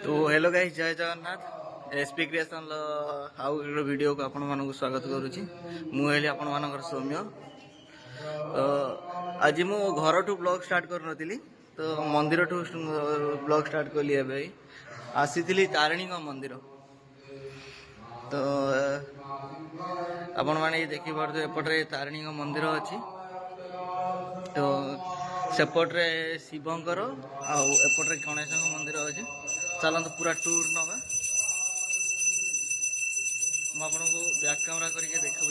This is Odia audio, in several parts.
तो हेलो गाइस, जय जगन्नाथ। एसपी क्रिएशन आउ एक वीडियो को आपण मानक स्वागत करुच्ची। मुझे आपण मानकर सौम्य। तो आज मु घर ठू ब्लॉग स्टार्ट कर नी, तो मंदिर ठू ब्लॉग स्टार्ट कली। आसी तारिणी मंदिर। तो आपण मैंने देखी पारे एपटे तारिणी मंदिर अच्छी। तो सेपटे शिवंकर आउपटे गणेश मंदिर अच्छी। चलते पूरा टूर नवा। मुझे बैक कैमरा करके देखा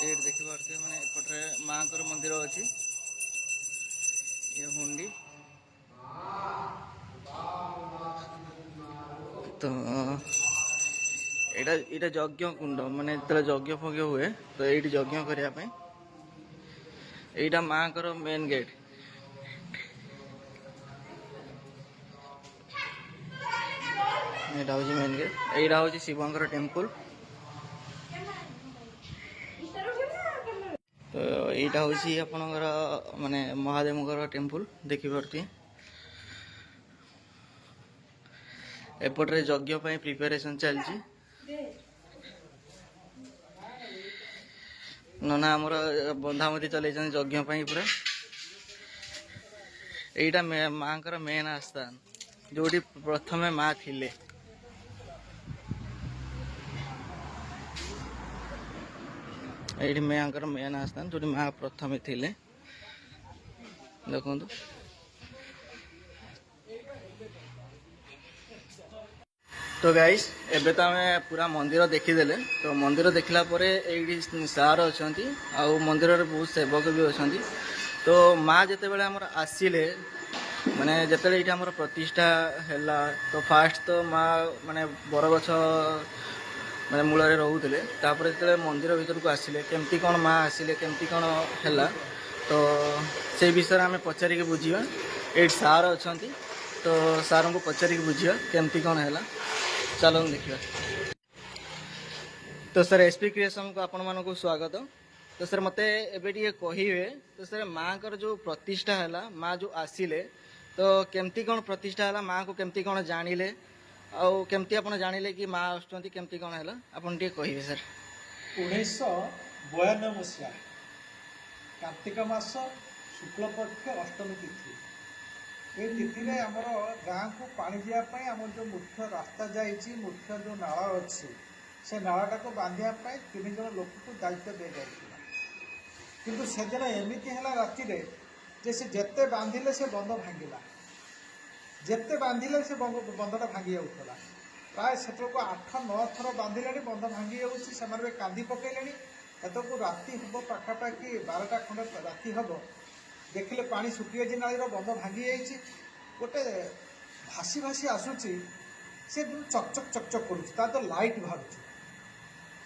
ये देखी पारे मैंने एपटे माँ मंदिर अच्छी। ये हुंडी तो यहाँ यज्ञ कुंड माने यज्ञ फज्ञ हुए तो ये यज्ञ करने यहाँ माँ मेन गेट। यहाँ हूँ मेन गेट। यहाँ हूँ शिवंकर टेम्पल। तो यहाँ हूँ आपणकर माने महादेव टेम्पल देखिपे। एपटे यज्ञ प्रिपेरेशन चलती। नना आमर बंधामती चल यज्ञ पूरा। यहाँ माँ मेन आस्थान जो प्रथम माँ थिले। ये माँ मेन आस्थान जो माँ प्रथम थिले। देखो तो गाइस एबे तो आम पूरा मंदिर देखीदेले। तो मंदिर देखला परे ये सार अच्छा आउ मंदिर बहुत सेवक भी अच्छा। तो माँ जिते बड़े आमर आसिले माने जिते ये आमर प्रतिष्ठा है तो फास्ट तो माँ माने बरगछ माने मूल रोते। जो मंदिर भीतर को आसिले केमती कौन माँ आसिले केमती कौन है तो से विषय आम पचारिक बुझा। ये सार अच्छा तो सार को पचारिक बुझा केमती कौन है। चलो देखिए। तो सर एसपी क्रिएशन को आपण मानक स्वागत। तो सर मते एबे कहिए तो सर माँ कर जो प्रतिष्ठा है माँ जो आसिले तो केमती कौन प्रतिष्ठा है माँ को केमती कौन जानिले आउ केमती आपण जानिले कि माँ आसुचंती केमती कौन है आपण टिके कहिए सर। 1992 मसीहा कार्तिक मास शुक्ल पक्ष अष्टमी तिथि ये तिथि में आमर गाँ को पानी जावाई आम जो मुख्य रास्ता जाइए मुख्य जो नाला अच्छी से नालाटा को बांधापी 3 जन लोक को दायित्व दि जाता। किंतु से दिन एमती है राति जे से जेते बांधिले से बंध भांगिला जेते बांधिले से बंधटा भांगी जाऊला। प्राय से 8-9 थर बांधिले बंध भांगी जाऊँगी। कांदी पकईले एत को राति हम पाखापाखि 12टा खंड राति हम देखिले पानी सुखी जी नाली बंध भांगी जाइए। गोटे भासी भासी आसूची से चकचक चकचक करुच्चा तो लाइट बाहर।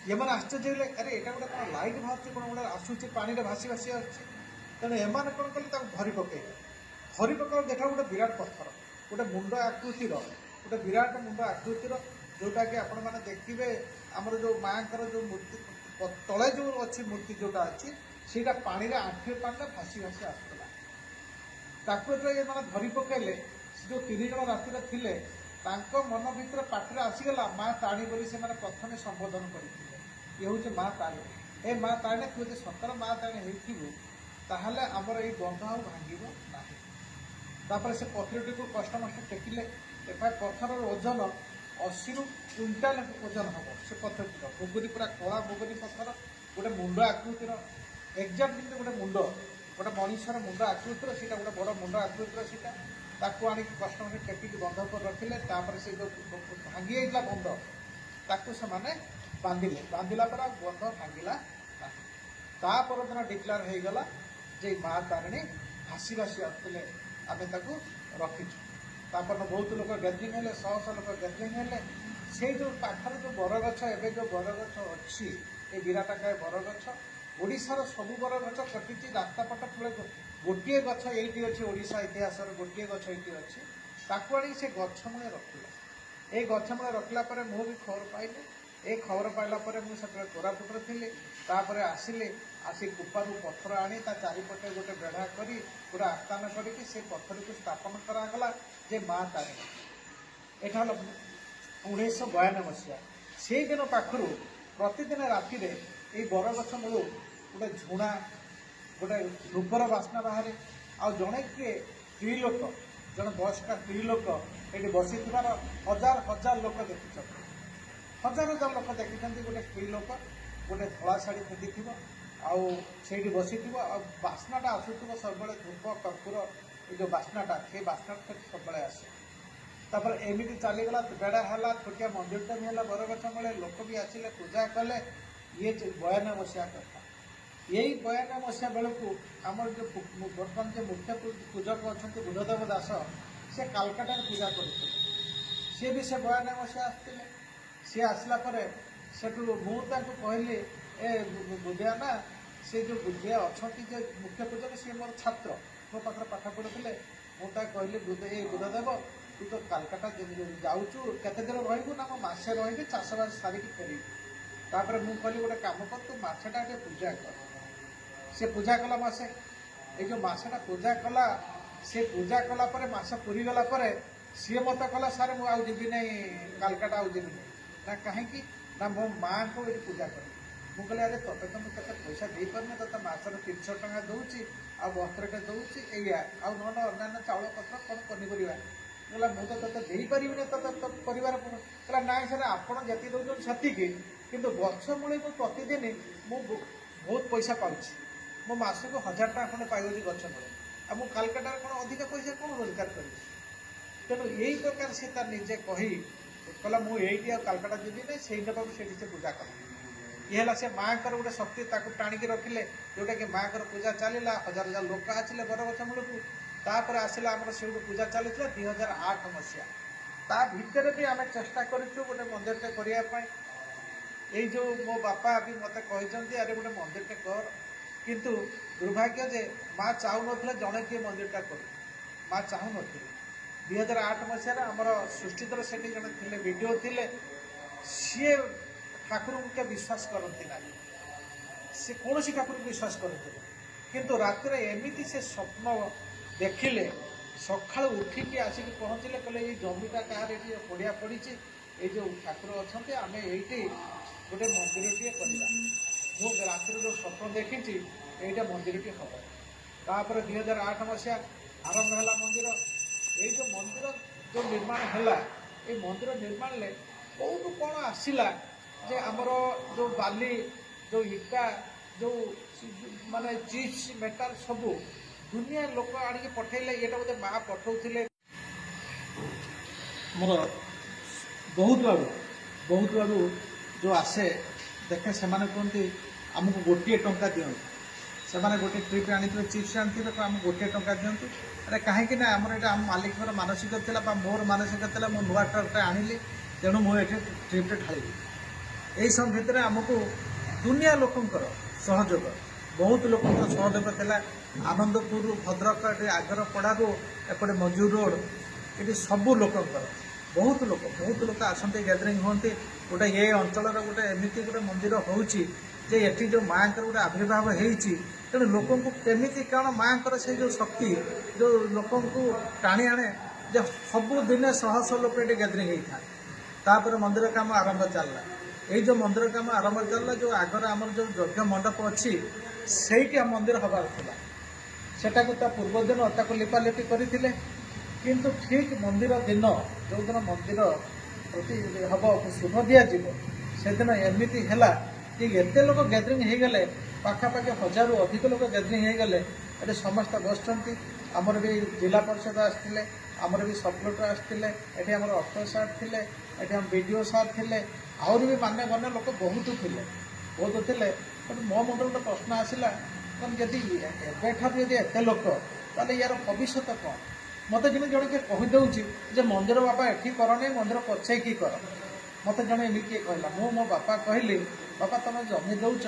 ये मैंने आश्चर्य अरे यहाँ गोटे कौन लाइट बाहर कौन गोटे आसूची पानी भासी भासी आसूँ। तेणु एम कौन कले धरी पकईले धरी पकड़ देखा गोटे विराट पत्थर गोटे मुंड आकृतिर गोटे विराट मुंड आकृतिर जोटा कि आपण मैंने देखिए आमर जो माँ जो मूर्ति तले जो अच्छी मूर्ति जोटा अच्छी सीटा पानी रे आंठे पानी भासी भासी आसूला। ताको जो ये मैंने धरी पकईले जो 3 जन रातिर थिले तांको मन भीतर पाटिरे आसीगला माँ ताणी बोली से मैंने प्रथम संबोधन करते। ये हूँ माँ ताणी। ए माँ ताणी तू जो सतर माँ ताणी हो ताहले आमर ये बंध आ भांगिबो नाही। तापर से पथरटी को कष्ट मष्ट टेकिले पत्थर ओजन 80 क्विंटाल ओजन हम से पत्थर मुगुरी पूरा कला मुगुरी पत्थर गोटे मुंड आकृतिर एक्जाक्ट गोटे मुंड गोटे मनुष्यर मुंड आकृतिर सीटा गोटे बड़ मुंड आकृतिर सीटा ताकू आनी कष्ट मष्ट टेकिक बंध कर रखिले। से जो भांगी जाइला बंध ताकू से माने बांधिले बांधिला पर बंध भांगिला तापर दिन डिक्लेयर हो गला जे माँ तारिणी भासी भासी आसते आम रखीचु। तापर बहुत लोक गैदरिंग है 100 लोक गैदरिंग है से जो पाखर जो बरगछ एवं जो बरगछ अच्छी ये विराटकाय बरगछ ओडिशार सबू बरगछ कटी रास्ता पट पूरे गोटे गछ ये अच्छी ओडिशा इतिहास गोटे गछ ये अच्छी ताकू आनी से गछ मूले रखिला এই ଗଛ ମୂଳେ ରଖିଲା ପରେ ମୁଁ ବି ଖବର ପାଇଲି। এই ଖବର ପାଇଲା ପରେ ମୁଁ ସେତେବେଳେ କୋରାପୁଟରେ ଥିଲି। ତାପରେ ଆସିଲି, ଆସି କୁପାରୁ ପଥର ଆଣି ତା ଚାରିପଟେ ଗୋଟେ ବେଢ଼ା କରି ପୁରା ଆସ୍ଥାନ କରିକି ସେ ପଥରକୁ ସ୍ଥାପନ କରାଗଲା ଯେ ମା ତାରିଣୀ। ଏଇଟା ହେଲା 1992 ମସିହା। ସେଇଦିନ ପାଖରୁ ପ୍ରତିଦିନ ରାତିରେ ଏଇ ବରଗଛ ମୂଳୁ ଗୋଟେ ଝୁଣା, ଗୋଟେ ଧୂପର ବାସ୍ନା ବାହାରେ। ଆଉ ଜଣେ କିଏ ସ୍ତ୍ରୀ ଲୋକ, ଜଣେ ବୟସ୍କା ସ୍ତ୍ରୀ ଲୋକ ଏଠି ବସିଥିବାର ହଜାର ହଜାର ଲୋକ ଦେଖିଛନ୍ତି। ହଜାର ହଜାର ଲୋକ ଦେଖିଛନ୍ତି। ଗୋଟେ ସ୍ତ୍ରୀ ଲୋକ ଗୋଟେ ଧଳା ଶାଢ଼ୀ ପିନ୍ଧିଥିବ, ଆଉ ସେଇଠି ବସିଥିବ, ଆଉ ବାସ୍ନାଟା ଆସୁଥିବ ସବୁବେଳେ ଧୂପ କର୍ପୂର, ଏଇ ଯେଉଁ ବାସ୍ନାଟା, ସେଇ ବାସ୍ନାଟା ସେଠି ସବୁବେଳେ ଆସେ। ତାପରେ ଏମିତି ଚାଲିଗଲା, ବେଢ଼ା ହେଲା, ଛୋଟିଆ ମନ୍ଦିରଟା ବି ହେଲା ବରଗଛ ମୂଳେ, ଲୋକ ବି ଆସିଲେ, ପୂଜା କଲେ। ଇଏ 92 ମସିହା କଥା। ଏଇ 92 ମସିହା ବେଳକୁ ଆମର ଯେଉଁ ବର୍ତ୍ତମାନ ଯେ ମୁଖ୍ୟ ପୂଜକ ଅଛନ୍ତି ବୁଦ୍ଧଦେବ ଦାସ, ସେ କାଲକାଟାରେ ପୂଜା କରୁଥିଲେ। ସିଏ ବି ସେ 92 ମସିହା ଆସିଥିଲେ। ସିଏ ଆସିଲା ପରେ ସେଠୁ ମୁଁ ତାଙ୍କୁ କହିଲି, ଏ ବୁଦ୍ଧିଆ ନା, ସେ ଯେଉଁ ଯିଏ ଅଛନ୍ତି ଯେ ମୁଖ୍ୟ ପୂଜକ, ସିଏ ମୋର ଛାତ୍ର, ମୋ ପାଖରେ ପାଠ ପଢ଼ୁଥିଲେ। ମୁଁ ତାକୁ କହିଲି, ବୁଦ୍ଧଦେବ, ତୁ ତ କାଲକାଟା ଯାଉଛୁ, କେତେ ଦିନ ରହିବୁ? ନା ମୁଁ ମାସେ ରହିବି, ଚାଷବାସ ସାରିକି ଫେରିବି। ତାପରେ ମୁଁ କହିଲି, ଗୋଟେ କାମ କର, ତୁ ମାସେଟା ଟିକେ ପୂଜା କର। ସେ ପୂଜା କଲା ମାସେ। এই ଯେଉଁ ମାସଟା ପୂଜା କଲା, ସେ ପୂଜା କଲା ପରେ ମାସ ପୁରିଗଲା ପରେ ସିଏ ମୋତେ କହିଲା, ସାର୍ ମୁଁ ଆଉ ଯିବି ନାହିଁ କାଲକାଟା, ଆଉ ଯିବି ନାହିଁ। ନା କାହିଁକି? ନା ମୋ ମାଆଙ୍କୁ ଏଠି ପୂଜା କରିବି। ମୁଁ କହିଲି, ଆରେ ତୋତେ ତ ମୁଁ କେତେ ପଇସା ଦେଇପାରୁନି, ତୋତେ ମାସରେ 300 ଟଙ୍କା ଦେଉଛି, ଆଉ ବସ୍ତ୍ରଟେ ଦେଉଛି, ଏଇଆ, ଆଉ ନହେଲେ ଅନ୍ୟାନ୍ୟ ଚାଉଳ ପତ୍ର କ'ଣ ପନିପରିବା। କହିଲା, ମୁଁ ତ ତୋତେ ଦେଇପାରିବିନି, ତୋ ପରିବାର। କହିଲା, ନାଇଁ ସାର୍, ଆପଣ ଯେତିକି ଦେଉଛନ୍ତି ସେତିକି, କିନ୍ତୁ ଗଛ ମୂଳେ ମୁଁ ପ୍ରତିଦିନ ମୁଁ ବହୁତ ପଇସା ପାଉଛି। ମୁଁ ମାସକୁ 1000 ଟଙ୍କା ଖଣ୍ଡେ ପାଇଯାଉଛି ଗଛ ମୂଳେ। ଆଉ ମୁଁ କାଲକାଟାରେ କ'ଣ ଅଧିକ ପଇସା କ'ଣ ରୋଜଗାର କରିବି? ତେଣୁ ଏଇ ପ୍ରକାର ସେ ତାର ନିଜେ କହି କହିଲା, ମୁଁ ଏଇଠି ଆଉ କାଲକାଟା ଯିବି ନାହିଁ, ସେଇ ନେବାକୁ ସେଠି ସେ ପୂଜା କଲା। ଇଏ ହେଲା ସେ ମାଆଙ୍କର ଗୋଟେ ଶକ୍ତି, ତାକୁ ଟାଣିକି ରଖିଲେ, ଯେଉଁଟାକି ମାଆଙ୍କର ପୂଜା ଚାଲିଲା। ହଜାର ହଜାର ଲୋକ ଆସିଲେ ବରଗଛ ମୂଳକୁ। ତାପରେ ଆସିଲା ଆମର ସେଇଠୁ ପୂଜା ଚାଲିଥିଲା 2008 ମସିହା। ତା ଭିତରେ ବି ଆମେ ଚେଷ୍ଟା କରିଛୁ ଗୋଟେ ମନ୍ଦିରଟେ କରିବା ପାଇଁ। ଏଇ ଯେଉଁ ମୋ ବାପା ବି ମୋତେ କହିଛନ୍ତି, ଆରେ ଗୋଟେ ମନ୍ଦିରଟେ କର। କିନ୍ତୁ ଦୁର୍ଭାଗ୍ୟ ଯେ ମା ଚାହୁଁନଥିଲେ ଜଣେ କିଏ ମନ୍ଦିରଟା କରୁ। ମା ଚାହୁଁନଥିଲେ। 2008 ମସିହାରେ ଆମର ସୃଷ୍ଟିଧର ସେଠି ଜଣେ ଥିଲେ, ଭିଡ଼ିଓ ଥିଲେ। ସିଏ ଠାକୁରଙ୍କୁ କିଏ ବିଶ୍ୱାସ କରନ୍ତି ନାହିଁ, ସେ କୌଣସି ଠାକୁରଙ୍କୁ ବିଶ୍ୱାସ କରନ୍ତିନି। କିନ୍ତୁ ରାତିରେ ଏମିତି ସେ ସ୍ୱପ୍ନ ଦେଖିଲେ, ସକାଳୁ ଉଠିକି ଆସିକି ପହଞ୍ଚିଲେ, କହିଲେ ଏଇ ଜମିଟା କାହାର, ଏଠି ପଡ଼ିଆ ପଡ଼ିଛି, ଏଇ ଯେଉଁ ଠାକୁର ଅଛନ୍ତି, ଆମେ ଏଇଠି ଗୋଟେ ମନ୍ଦିରଟିଏ କରିବା। ମୁଁ ରାତିରେ ଯେଉଁ ସ୍ୱପ୍ନ ଦେଖିଛି, ଏଇଟା ମନ୍ଦିରଟି ହେବ। ତାପରେ 2008 ମସିହା ଆରମ୍ଭ ହେଲା ମନ୍ଦିର। ଏଇ ଯେଉଁ ମନ୍ଦିର ଯେଉଁ ନିର୍ମାଣ ହେଲା, ଏଇ ମନ୍ଦିର ନିର୍ମାଣରେ କେଉଁଠୁ କ'ଣ ଆସିଲା ଯେ ଆମର ଯେଉଁ ବାଲି, ଯେଉଁ ଇଟା, ଯେଉଁ ମାନେ ଚିପ୍ସ ମେଟାଲ, ସବୁ ଦୁନିଆ ଲୋକ ଆଣିକି ପଠେଇଲେ। ଏଇଟା ବୋଧେ ମା ପଠଉଥିଲେ। ମୋର ବହୁତ ଆଡ଼ୁ ଯେଉଁ ଆସେ ଦେଖେ, ସେମାନେ କୁହନ୍ତି ଆମକୁ 1 ଟଙ୍କା ଦିଅନ୍ତୁ। ସେମାନେ ଗୋଟେ ଟ୍ରିପ୍ ଆଣିଥିବେ, ଚିପ୍ସ ଆଣିଥିବେ, ତ ଆମକୁ 1 ଟଙ୍କା ଦିଅନ୍ତୁ। ଆରେ କାହିଁକି ନା ଆମର ଏଇଟା ଆମ ମାଲିକଙ୍କର ମାନସିକ ଥିଲା, ବା ମୋର ମାନସିକ ଥିଲା, ମୁଁ ନୂଆ ଟ୍ରକ୍ଟେ ଆଣିଲି, ତେଣୁ ମୁଁ ଏଠି ଟ୍ରିପ୍ଟେ ଢାଳିବି। ଏହିସବୁ ଭିତରେ ଆମକୁ ଦୁନିଆ ଲୋକଙ୍କର ସହଯୋଗ, ବହୁତ ଲୋକଙ୍କର ସହଯୋଗ ଥିଲା। ଆନନ୍ଦପୁରରୁ ଭଦ୍ରକ, ଏଠି ଆଗରପଡ଼ାରୁ ଏପଟେ ମଞ୍ଜୁ ରୋଡ଼, ଏଠି ସବୁ ଲୋକଙ୍କର ବହୁତ ଲୋକ ଆସନ୍ତି, ଗ୍ୟାଦରିଂ ହୁଅନ୍ତି। ଗୋଟେ ଏ ଅଞ୍ଚଳର ଗୋଟେ ଏମିତି ଗୋଟେ ମନ୍ଦିର ହେଉଛି ଯେ ଏଠି ଯେଉଁ ମାଆଙ୍କର ଗୋଟେ ଆବିର୍ଭାବ ହେଇଛି, ତେଣୁ ଲୋକଙ୍କୁ କେମିତି କ'ଣ ମାଆଙ୍କର ସେଇ ଯେଉଁ ଶକ୍ତି ଯେଉଁ ଲୋକଙ୍କୁ ଟାଣି ଆଣେ, ଯେ ସବୁଦିନେ ଶହ ଶହ ଲୋକ ଏଠି ଗ୍ୟାଦରିଂ ହେଇଥାନ୍ତି। ତାପରେ ମନ୍ଦିର କାମ ଆରମ୍ଭ ଚାଲିଲା। ଏଇ ଯେଉଁ ମନ୍ଦିର କାମ ଆରମ୍ଭ ଚାଲିଲା, ଯେଉଁ ଆଗରେ ଆମର ଯେଉଁ ଯଜ୍ଞ ମଣ୍ଡପ ଅଛି, ସେଇଠି ଆମ ମନ୍ଦିର ହେବାର ଥିଲା। ସେଟାକୁ ତା ପୂର୍ବଦିନ ତାକୁ ଲିପାଲିପି କରିଥିଲେ। କିନ୍ତୁ ଠିକ୍ ମନ୍ଦିର ଦିନ, ଯେଉଁଦିନ ମନ୍ଦିର ପ୍ରତି ହେବ, ଶୁଭ ଦିଆଯିବ, ସେଦିନ ଏମିତି ହେଲା ଯେ ଏତେ ଲୋକ ଗ୍ୟାଦରିଂ ହେଇଗଲେ, ପାଖାପାଖି 1000ରୁ ଅଧିକ ଲୋକ ଗ୍ୟାଦରିଂ ହେଇଗଲେ। ଏଠି ସମସ୍ତେ ବସିଛନ୍ତି। ଆମର ବି ଜିଲ୍ଲା ପରିଷଦ ଆସିଥିଲେ, ଆମର ବି ସବ୍ କଲେକ୍ଟର ଆସିଥିଲେ, ଏଠି ଆମର ଅର୍ଥ ସାର୍ ଥିଲେ, ଏଠି ଆମ ବିଡ଼ିଓ ସାର୍ ଥିଲେ, ଆହୁରି ବି ମାନ୍ୟଗଣ୍ୟ ଲୋକ ବହୁତ ଥିଲେ। ତେଣୁ ମୋ ମୁଣ୍ଡରେ ଗୋଟେ ପ୍ରଶ୍ନ ଆସିଲା, ଯଦି ଏବେଠାରୁ ଯଦି ଏତେ ଲୋକ, ତାହେଲେ ୟାର ଭବିଷ୍ୟତ କ'ଣ? ମୋତେ ଯେମିତି ଜଣେ କିଏ କହିଦେଉଛି ଯେ ମନ୍ଦିର ବାପା ଏଠି କରନି, ମନ୍ଦିର ପଛେଇକି କର। ମୋତେ ଜଣେ ଏମିତି କିଏ କହିଲା। ମୁଁ ମୋ ବାପା କହିଲି, ବାପା ତୁମେ ଜମି ଦେଉଛ,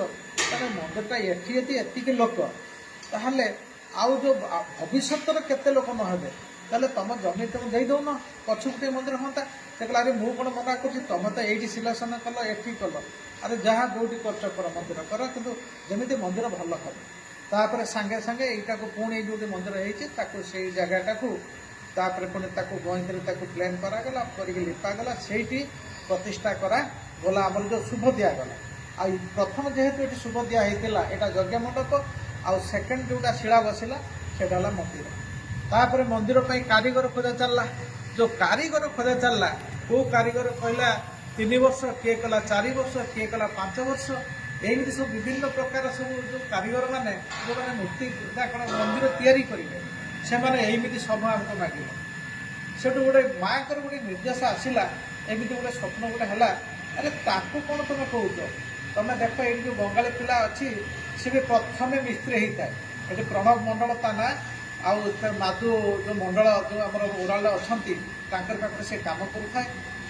ତାହେଲେ ମନ୍ଦିରଟା ଏଠି ଯଦି ଏତିକି ଲୋକ, ତାହେଲେ ଆଉ ଯେଉଁ ଭବିଷ୍ୟତରେ କେତେ ଲୋକ ନ ହେବେ। ତାହେଲେ ତମ ଜମି ତମେ ଦେଇଦଉନ, ପଛକୁ ଟିକେ ମନ୍ଦିର ହୁଅନ୍ତା। ସେ କହିଲା ଆରେ ମୁଁ କ'ଣ ମନା କରୁଛି, ତମେ ତ ଏଇଠି ସିଲେକ୍ସନ କଲ, ଏଠି କଲ, ଆରେ ଯାହା ଯୋଉଠି କରୁଛ କର, ମନ୍ଦିର କର, କିନ୍ତୁ ଯେମିତି ମନ୍ଦିର ଭଲ ହବ। ତାପରେ ସାଙ୍ଗେ ସାଙ୍ଗେ ଏଇଟାକୁ ପୁଣି ଏଇ ଯୋଉଠି ମନ୍ଦିର ହେଇଛି ତାକୁ ସେଇ ଜାଗାଟାକୁ ତାପରେ ପୁଣି ତାକୁ ଗଇଁତରେ ତାକୁ ପ୍ଲେନ୍ କରାଗଲା, କରିକି ଲିପାଗଲା, ସେଇଠି ପ୍ରତିଷ୍ଠା କରାଗଲା, ଆମର ଯେଉଁ ଶୁଭ ଦିଆଗଲା। ଆଉ ପ୍ରଥମ ଯେହେତୁ ଏଠି ଶୁଭ ଦିଆ ହେଇଥିଲା, ଏଇଟା ଯଜ୍ଞ ମଣ୍ଡପ, ଆଉ ସେକେଣ୍ଡ ଯୋଉଟା ଶିଳା ବସିଲା ସେଇଟା ହେଲା ମନ୍ଦିର। ତାପରେ ମନ୍ଦିର ପାଇଁ କାରିଗର ଖୋଜା ଚାଲିଲା। ଯେଉଁ କାରିଗର ଖୋଜା ଚାଲିଲା, କେଉଁ କାରିଗର କହିଲା 3 ବର୍ଷ, କିଏ କଲା 4 ବର୍ଷ, କିଏ କଲା 5 ବର୍ଷ, ଏମିତି ସବୁ ବିଭିନ୍ନ ପ୍ରକାର ସବୁ ଯେଉଁ କାରିଗର ମାନେ ଯେଉଁମାନେ ମୂର୍ତ୍ତି କ'ଣ ମନ୍ଦିର ତିଆରି କରିବେ, ସେମାନେ ଏମିତି ସମୟ ଆମକୁ ମାଗିଲେ। ସେଠୁ ଗୋଟେ ମାଆଙ୍କର ଗୋଟେ ନିର୍ଦ୍ଦେଶ ଆସିଲା, ଏମିତି ଗୋଟେ ସ୍ୱପ୍ନ ଗୋଟେ ହେଲା, ଆରେ ତାକୁ କ'ଣ ତୁମେ କହୁଛ, ତମେ ଦେଖ ଏଇଠି ଯେଉଁ ବଙ୍ଗାଳୀ ପିଲା ଅଛି ସେ ବି ପ୍ରଥମେ ମିସ୍ତ୍ରୀ ହେଇଥାଏ। ଏଠି ପ୍ରଣବ ମଣ୍ଡଳ ତା ନାଁ, ଆଉ ମାଧୁ ଯେଉଁ ମଣ୍ଡଳ ଯେଉଁ ଆମର ଓରାଲରେ ଅଛନ୍ତି ତାଙ୍କର ପାଖରେ ସେ କାମ କରୁଥାଏ।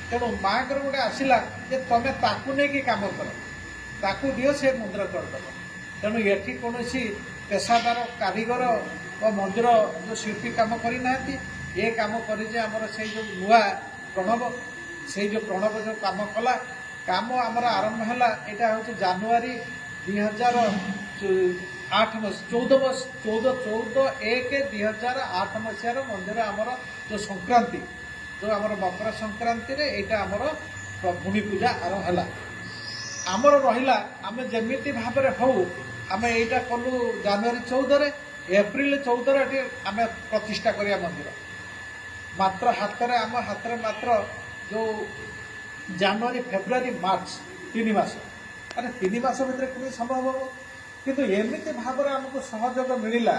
ତେଣୁ ମାଆଙ୍କର ଗୋଟେ ଆସିଲା ଯେ ତମେ ତାକୁ ନେଇକି କାମ କର, ତାକୁ ଦିଅ, ସେ ମନ୍ଦିର କରିଦେବ। ତେଣୁ ଏଠି କୌଣସି ପେଶାଦାର କାରିଗର ବା ମନ୍ଦିର ଯେଉଁ ଶିଳ୍ପୀ କାମ କରିନାହାନ୍ତି, ଏ କାମ କରିଛି ଆମର ସେଇ ଯେଉଁ ନୂଆ ପ୍ରଣବ, ସେଇ ଯେଉଁ ପ୍ରଣବ ଯେଉଁ କାମ କଲା। କାମ ଆମର ଆରମ୍ଭ ହେଲା, ଏଇଟା ହେଉଛି ଜାନୁଆରୀ 14/1/2008 ମସିହାର ମନ୍ଦିର ଆମର ଯେଉଁ ସଂକ୍ରାନ୍ତି, ଯେଉଁ ଆମର ମକର ସଂକ୍ରାନ୍ତିରେ ଏଇଟା ଆମର ଭୂମି ପୂଜା ଆରମ୍ଭ ହେଲା। ଆମର ରହିଲା ଆମେ ଯେମିତି ଭାବରେ ହଉ, ଆମେ ଏଇଟା କଲୁ ଜାନୁଆରୀ 14ରେ, ଏପ୍ରିଲ 14ରେ ଏଠି ଆମେ ପ୍ରତିଷ୍ଠା କରିବା ମନ୍ଦିର। ମାତ୍ର ଆମ ହାତରେ ମାତ୍ର ଯେଉଁ ଜାନୁଆରୀ ଫେବୃଆରୀ ମାର୍ଚ୍ଚ 3 ମାସ, ଆରେ 3 ମାସ ଭିତରେ କେମିତି ସମ୍ଭବ ହେବ? କିନ୍ତୁ ଏମିତି ଭାବରେ ଆମକୁ ସହଯୋଗ ମିଳିଲା,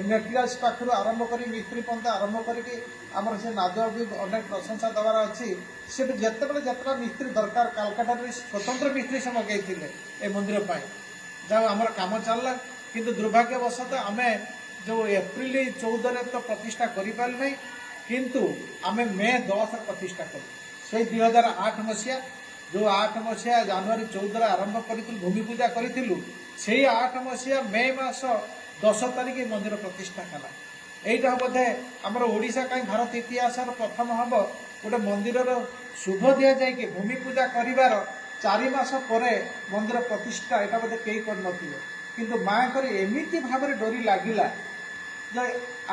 ମେଟେରିଆଲ୍ସ ପାଖରୁ ଆରମ୍ଭ କରି ମିସ୍ତ୍ରୀ ପର୍ଯ୍ୟନ୍ତ ଆରମ୍ଭ କରିକି ଆମର ସେ ନାଦ ବି ଅନେକ ପ୍ରଶଂସା ଦେବାର ଅଛି। ସେଠି ଯେତେଟା ମିସ୍ତ୍ରୀ ଦରକାର, କାଲକାଟାରୁ ସ୍ୱତନ୍ତ୍ର ମିସ୍ତ୍ରୀ ସେ ମଗେଇଥିଲେ ଏ ମନ୍ଦିର ପାଇଁ, ଯାହା ଆମର କାମ ଚାଲିଲା। କିନ୍ତୁ ଦୁର୍ଭାଗ୍ୟବଶତଃ ଆମେ ଯେଉଁ ଏପ୍ରିଲ 14ରେ ତ ପ୍ରତିଷ୍ଠା କରିପାରିଲୁ ନାହିଁ, କିନ୍ତୁ ଆମେ ମେ 10ରେ ପ୍ରତିଷ୍ଠା କଲୁ। ସେଇ 2008 ମସିହା, ଯେଉଁ 8 ମସିହା ଜାନୁଆରୀ 14ରେ ଆରମ୍ଭ କରିଥିଲୁ, ଭୂମି ପୂଜା କରିଥିଲୁ, ସେଇ 8 ମସିହା ମେ ମାସ 10 ତାରିଖ ମନ୍ଦିର ପ୍ରତିଷ୍ଠା ହେଲା। এইটা ବୋଧେ ଆମର ଓଡ଼ିଶା କାହିଁ ଭାରତ ଇତିହାସର ପ୍ରଥମ ହେବ ଗୋଟେ ମନ୍ଦିରର ଶୁଭ ଦିଆଯାଇକି ଭୂମି ପୂଜା କରିବାର 4 ମାସ ପରେ ମନ୍ଦିର ପ୍ରତିଷ୍ଠା, ଏଇଟା ବୋଧେ କେହି କରିନଥିବେ। କିନ୍ତୁ ମାଆଙ୍କର ଏମିତି ଭାବରେ ଡୋରି ଲାଗିଲା ଯେ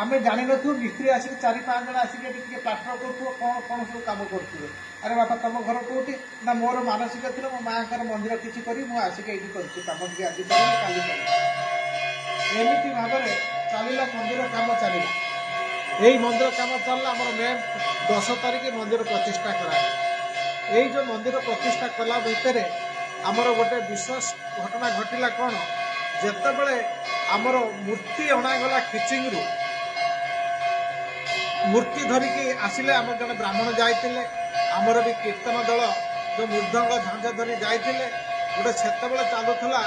ଆମେ ଜାଣିନଥିବୁ, ମିସ୍ତ୍ରୀ ଆସିକି 4-5 ଜଣ ଆସିକି ଏଠି ଟିକେ ପ୍ଲାଷ୍ଟର କରୁଥିବ, କ'ଣ ସବୁ କାମ କରୁଥିବେ। ଆରେ ବାପା ତମ ଘର କୋଉଠି? ନା ମୋର ମାନସିକ ଥିଲା ମୋ ମାଆଙ୍କର ମନ୍ଦିର କିଛି କରି ମୁଁ ଆସିକି ଏଇଠି କରିଛି, କାମ ଟିକେ ଆଜି କରିବି, କାଲି କରିବି। ଏମିତି ଭାବରେ ଚାଲିଲା ମନ୍ଦିର କାମ ଚାଲିଲା। এই মন্দির কাম চালিলা, আমার মে 10 তারিখে মন্দির প্রতিষ্ঠা করা। এই যে মন্দির প্রতিষ্ঠা কলা ভিতরে আমার গোটে বিশেষ ঘটনা ঘটিলা। কোণ যেতবে আমার মূর্তি অଣାগলা খিচিংরু, মূর্তি ধরিকি আসলে আমার জন ব্রাহ্মণ যাইলে, আমার বি কীর্তন দল যে মৃদঙ্গ ঝাঞ্ঝ ধরি যাইলে, গোটে সেতবে চালুলা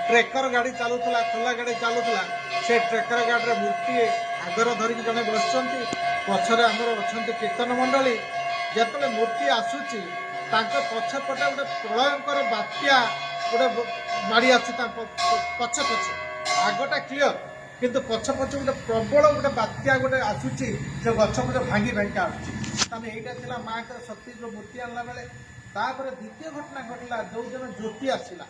ট্রেকর গাড়ি চালুলা, খোলা গাড়ি চালুলা। ସେ ଟ୍ରେକର ଗାଡ଼ିରେ ମୂର୍ତ୍ତି ଆଗରେ ଧରିକି ଜଣେ ବସିଛନ୍ତି, ପଛରେ ଆମର ଅଛନ୍ତି କୀର୍ତ୍ତନ ମଣ୍ଡଳୀ। ଯେତେବେଳେ ମୂର୍ତ୍ତି ଆସୁଛି ତାଙ୍କ ପଛପଟେ ଗୋଟେ ପ୍ରଳୟଙ୍କର ବାତ୍ୟା ଗୋଟେ ମାଡ଼ି ଆସୁଛି, ତାଙ୍କ ପଛେ ପଛେ। ଆଗଟା କ୍ଲିଅର, କିନ୍ତୁ ପଛ ପଛେ ଗୋଟେ ପ୍ରବଳ ଗୋଟେ ବାତ୍ୟା ଗୋଟେ ଆସୁଛି, ସେ ଗଛ ଗୋଟେ ଭାଙ୍ଗି ଭାଙ୍ଗି ଆସୁଛି। ତାହେଲେ ଏଇଟା ଥିଲା ମାଆଙ୍କର ଶକ୍ତି ଯେଉଁ ମୂର୍ତ୍ତି ଆଣିଲା ବେଳେ। ତାପରେ ଦ୍ୱିତୀୟ ଘଟଣା ଘଟିଲା, ଯେଉଁଦିନ ଜ୍ୟୋତି ଆସିଲା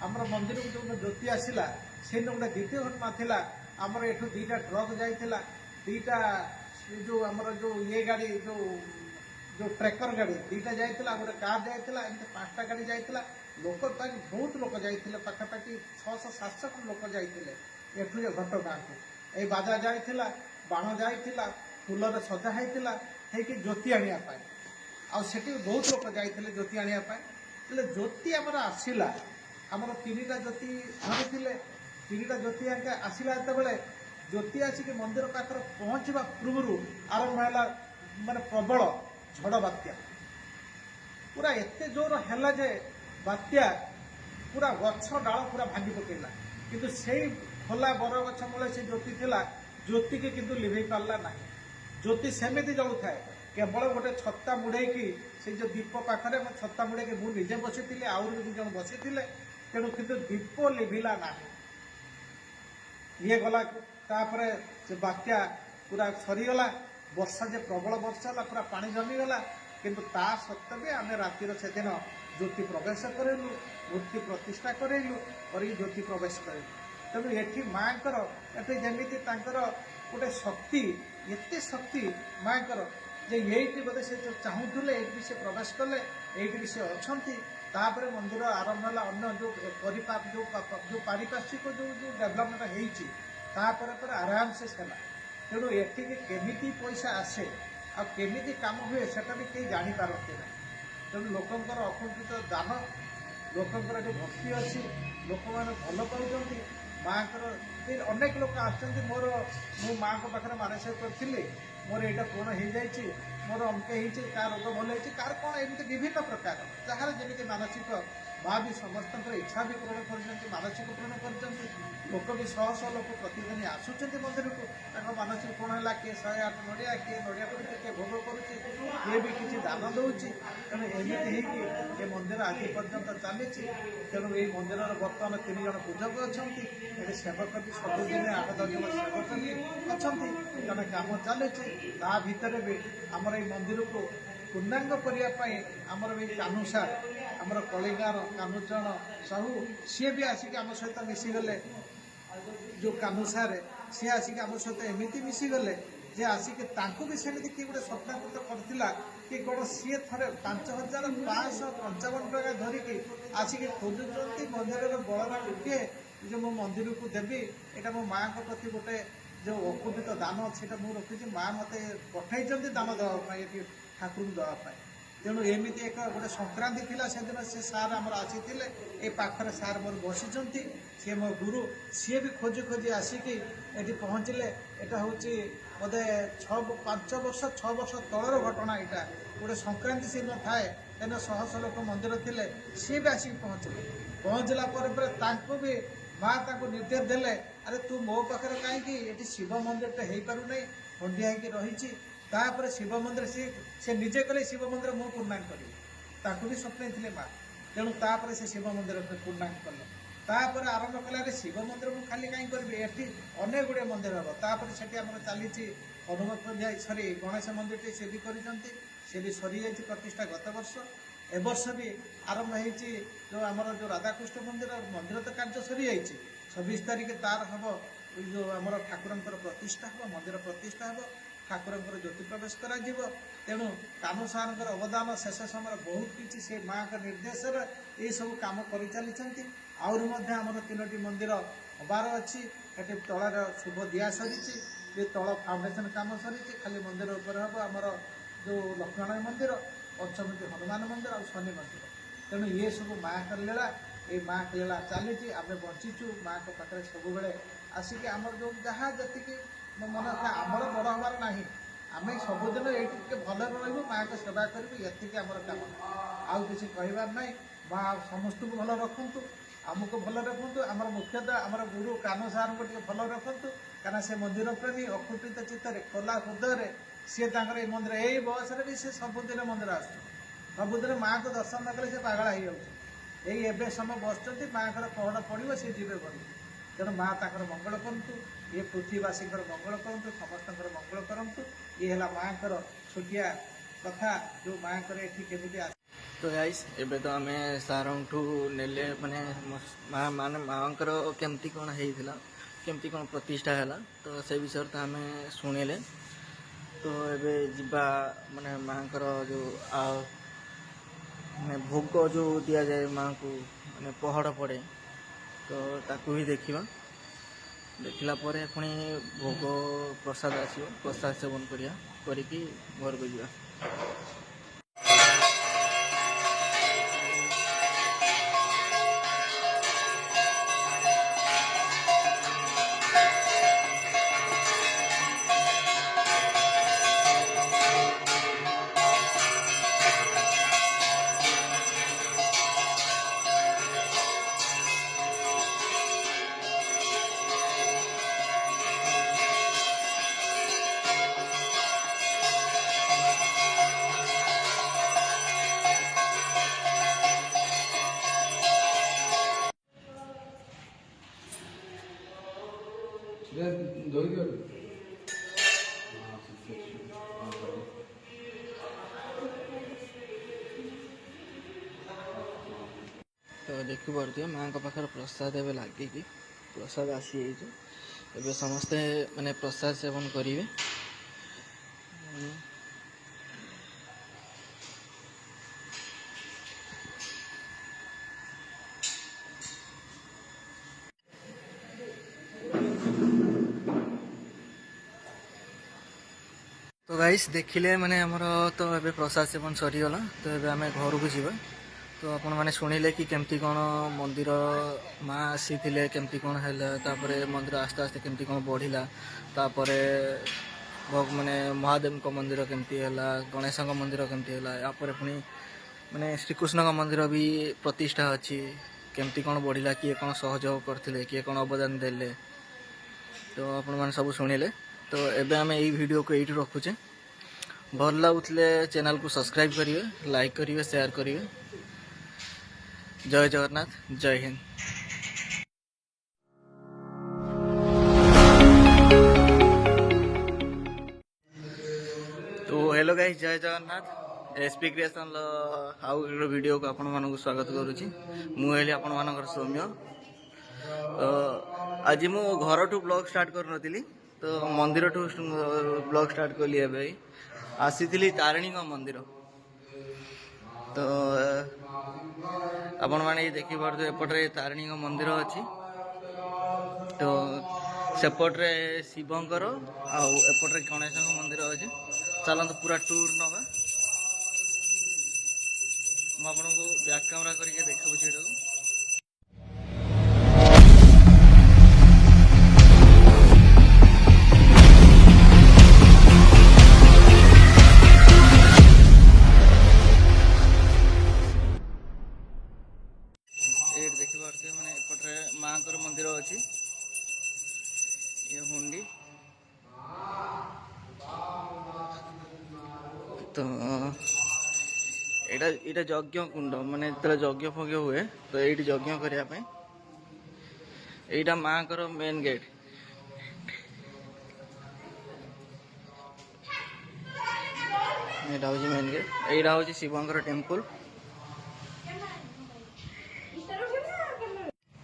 ଆମର ମନ୍ଦିରକୁ, ଯେଉଁଦିନ ଜ୍ୟୋତି ଆସିଲା ସେଦିନ ଗୋଟେ ଦ୍ୱିତୀୟ ଘଟଣା ଥିଲା। ଆମର ଏଠୁ 2ଟା ଟ୍ରକ୍ ଯାଇଥିଲା, 2ଟା ଯେଉଁ ଆମର ଯେଉଁ ଇଏ ଗାଡ଼ି, ଯେଉଁ ଟ୍ରେକର ଗାଡ଼ି 2ଟା ଯାଇଥିଲା, ଗୋଟେ କାର୍ ଯାଇଥିଲା, ଏମିତି 5ଟା ଗାଡ଼ି ଯାଇଥିଲା। ଲୋକ ପାଇଁ ବହୁତ ଲୋକ ଯାଇଥିଲେ, ପାଖାପାଖି 600-700 ଲୋକ ଯାଇଥିଲେ ଏଠୁ ଘଟଗାଁକୁ। ଏଇ ବାଜା ଯାଇଥିଲା, ବାଣ ଯାଇଥିଲା, ଫୁଲରେ ସଜା ହେଇଥିଲା ହେଇକି ଜ୍ୟୋତି ଆଣିବା ପାଇଁ। ଆଉ ସେଠି ବହୁତ ଲୋକ ଯାଇଥିଲେ ଜ୍ୟୋତି ଆଣିବା ପାଇଁ। ହେଲେ ଜ୍ୟୋତି ଆମର ଆସିଲା, ଆମର 3ଟା ଜ୍ୟୋତି ଧରିଥିଲେ। 3ଟା ଜ୍ୟୋତି ଆସିଲା ଯେତେବେଳେ, ଜ୍ୟୋତି ଆସିକି ମନ୍ଦିର ପାଖରେ ପହଞ୍ଚିବା ପୂର୍ବରୁ ଆରମ୍ଭ ହେଲା ମାନେ ପ୍ରବଳ ଝଡ଼ ବାତ୍ୟା। ପୁରା ଏତେ ଜୋର ହେଲା ଯେ ବାତ୍ୟା ପୁରା ଗଛ ଡାଳ ପୁରା ଭାଙ୍ଗି ପକେଇଲା। କିନ୍ତୁ ସେଇ ଖୋଲା ବରଗଛ ମୂଳେ ସେ ଜ୍ୟୋତି ଥିଲା, ଜ୍ୟୋତିକି କିନ୍ତୁ ଲିଭେଇ ପାରିଲା ନାହିଁ। ଜ୍ୟୋତି ସେମିତି ଜଳୁଥାଏ, କେବଳ ଗୋଟେ ଛତା ମୁଡ଼େଇକି ସେଇ ଯେଉଁ ଦୀପ ପାଖରେ ଛତା ମୁଡ଼େଇକି ମୁଁ ନିଜେ ବସିଥିଲି, ଆହୁରି 2 ଜଣ ବସିଥିଲେ। ତେଣୁ କିନ୍ତୁ ଦୀପ ଲିଭିଲା ନାହିଁ। ଇଏ ଗଲା, ତାପରେ ସେ ବାତ୍ୟା पूरा सरीगला वर्षा जे प्रबल वर्षा होला पूरा पानी जमीगला किंतु ता सत्त्वे भी आम रातिर से दिन ज्योति प्रवेश करेलु मूर्ति प्रतिष्ठा करेलु और ज्योति प्रवेश करेलु तेणु एठी माँकर एटे जमीती गोटे शक्ति एते शक्ति माँकर जे यही बोधे से जो चाहूले ये से प्रवेश कले ये से अच्छा तापर मंदिर आरंभ है अन्य जो जो पारिपार्श्विक जो जो डेभलपमेंट होपर आराम से सला तेणु एठिक केमिति पैसा आसे आमिति कम हुए सेटा भी कहीं जापारती ना तेणु लोकंर अकुंठित दान लोकंर जो भक्ति अच्छी लोक मैंने भल पाँच माँ अनेक लोक आसुँच मोर मो माँ पाखे मानसिक करी मोर यहाँ पूर्ण हो जाए मोर अमके हो कार रोग भल हो कार कौन एमती विभिन्न प्रकार जार जमी मानसिक माँ भी समस्त इच्छा भी पूरण कर मानसिक पूरण कर लोक भी शह शह लोक प्रतिदिन आसुँच मंदिर को मानसिक पूर्ण है किए 108 नड़िया किए नड़िया पड़े किए भोग करे भी किसी दान दूसरी तेणु एमती हो मंदिर आज पर्यंत चली तेणु ये मंदिर बर्तमान 3 जन पूजक अच्छा ये सेवक भी सबुदिन 8-10 जन सेवक भी अच्छा जन कम चली भितर भी आमर ये मंदिर को पूर्णांग करने आमर भी कानुसार आमर कलिंगार कानुचरण साहू सी भी आसिक आम सहित मिसीगले जो कानुसार सी आसिक आम सहित एमती मिसीगले जे आसिक भी सेमती किए गोटे स्वप्नाकृत करथिला कि कौन सी थे 5,555 टका धरिकी आसिक खोजुंट मंदिर बलरा गोटे जो मो मंदिर को देवी यहाँ मो माँ प्रति गोटे जो अकुंठित दान अच्छे मुझे रखी माँ मत पठाई दान देवाई ठाकुर देवाई तेणु एमती एक गोटे संक्रांति थिला से दिन से सार आमर आसी ए पाखरे सार मोर बसी सी मो गुरु सी भी खोजी खोजी आसिकी ये पहुँचले यहाँ हूँ बोधे 5 वर्ष 6 वर्ष तलर घटना यहाँ गोटे संक्रांति से दिन थाए तेना शह शह लोक मंदिर थे सी भी आसिक पहुँचला भी माँ निर्देश देले अरे तू मो पाखे कहीं ये शिव मंदिर हो पारना खंडिया रही तापर शिव मंदिर सी निजे कले शिव मंदिर मु पूर्णांग करी भी स्वप्न थे माँ तेणु तापर से शिव मंदिर पूर्णांग कले तापर आरंभ कला शिव मंदिर मुझे खाली कहीं करी एटी अनेक गुड़े मंदिर हम तापर से चली हनुमत सरी गणेश मंदिर से भी कर सरी जा प्रतिष्ठा गत वर्ष ए वर्ष भी आरंभ हो जो आमर जो राधाकृष्ण मंदिर मंदिर तो कार्य सरी जा 26 तारिख तार हम जो आम ठाकुर प्रतिष्ठा हम मंदिर प्रतिष्ठा हम ठाकुर ज्योति प्रवेश कर तेणु कानू सार अवदान शेष समय बहुत किसी से माँ का निर्देश ये सब कम कर चली आमर 3टी मंदिर हबार अच्छी ये तलार शुभ दिया सरी तल फाउंडेसन कम सरी खाली मंदिर उपर हम आमर जो लक्ष्मण मंदिर पंचमुखी हनुमान मंदिर और शनि मंदिर तेणु ये सब माँ का लीला ये माँ का लीला चली आम बंचीचु माँ के पाखे सब बेले आसिक आमर जो जहाँ जी मन था आमर बड़ हबार ना आम सबुदिन ये भल रू माँ को सेवा करूँ ये आमर काम आउ किसी कहबार ना माँ समस्त को भल रखु आमको भल रखु आमर मुख्यतः आमर गुरु कानू सार को भल रखु कहीं से मंदिर प्रेमी अकुंठित चित्त खोला हृदय सी ये मंदिर यही बयस भी सी सबुदिन मंदिर आसुदिन माँ को दर्शन न कले से पागला हो जाए समय बस माँ को पहड़ पड़ो सी जीवे पड़ी तेणु माँ तर मंगल करूँ ये पृथ्वीवासी मंगल करूँ समस्त मंगल करूँ ये है माँ छोटिया कथा जो माँ केमी आस तो गाइस एबे तो आम सार नेले माने माने माँ केमती कौन होता केमती कौन प्रतिष्ठा है तो से विषय तो आम शुणिले तो एबे जीवा माने माँ जो माने भोग जो दि जाए माँ को माने पहड़ पड़े तो ताकू ही देखा देखला परे पुणी भोग प्रसाद आसो प्रसाद सेवन करिया करिकी घर को जा ଦେଖିପାରୁଥିବେ ମାଆଙ୍କ ପାଖରେ ପ୍ରସାଦ ଏବେ ଲାଗିକି ପ୍ରସାଦ ଆସିଯାଇଛି। ଏବେ ସମସ୍ତେ ମାନେ ପ୍ରସାଦ ସେବନ କରିବେ। तो गाइस देखिले माने हमर तो एबे प्रसाद सेवन सरीगला। तो एबे आमे घर को जीवा। तो आपण माने सुनिले कि केमती कोन मंदिर माँ आसीथिले केमती कोन हैला, तापरे मंदिर आस्ते आस्ते केमती कोन बढ़िला, तापरे भग माने महादेव को मंदिर केमती हैला, गणेश को मंदिर केमती हैला, यापरे पुनी माने श्री कृष्ण का मंदिर भी प्रतिष्ठा अछि, केमती कोन बढ़िला, किए कोन सहयोग करथिले, किए कोन अवदान देले। तो आपण माने सब सुनिले। तो एबे आमे एई वीडियो को एइट रखुचे। भल लागुतले चैनल को सब्सक्राइब करिवे, लाइक करिवे, शेयर करिवे। जय जगन्नाथ, जय हिंद। तो हेलो गाइस, जय जगन्नाथ। एसपी क्रिएशन आउ वीडियो को आपण मानक स्वागत करुछि। मु हेली आपण मानकर सौम्य। तो आज मु घर टू ब्लॉग स्टार्ट कर नथिली, तो मंदिर टू ब्लॉग स्टार्ट कली। एबे आसीथिली तारिणी का मंदिर। तो आपण माने देखि पारथि एपटरे तारिणी का मंदिर अछि। तो सेपटरे शिवंकर आउ एपटरे गणेश का मंदिर अछि। चलंत पूरा टूर नगा। मैं आपको बैक कैमरा करके देखा ये। देखी पारे मैंने एपटे माँ को मंदिर अच्छी ये हुंडी। तो यहाँ यज्ञ कुंड माने यज्ञ फज्ञ हुए तो ये यज्ञ करने यहाँ माँ को मेन गेट। यहाँ हूँ मेन गेट। यहाँ हूँ शिवंकर टेम्पल।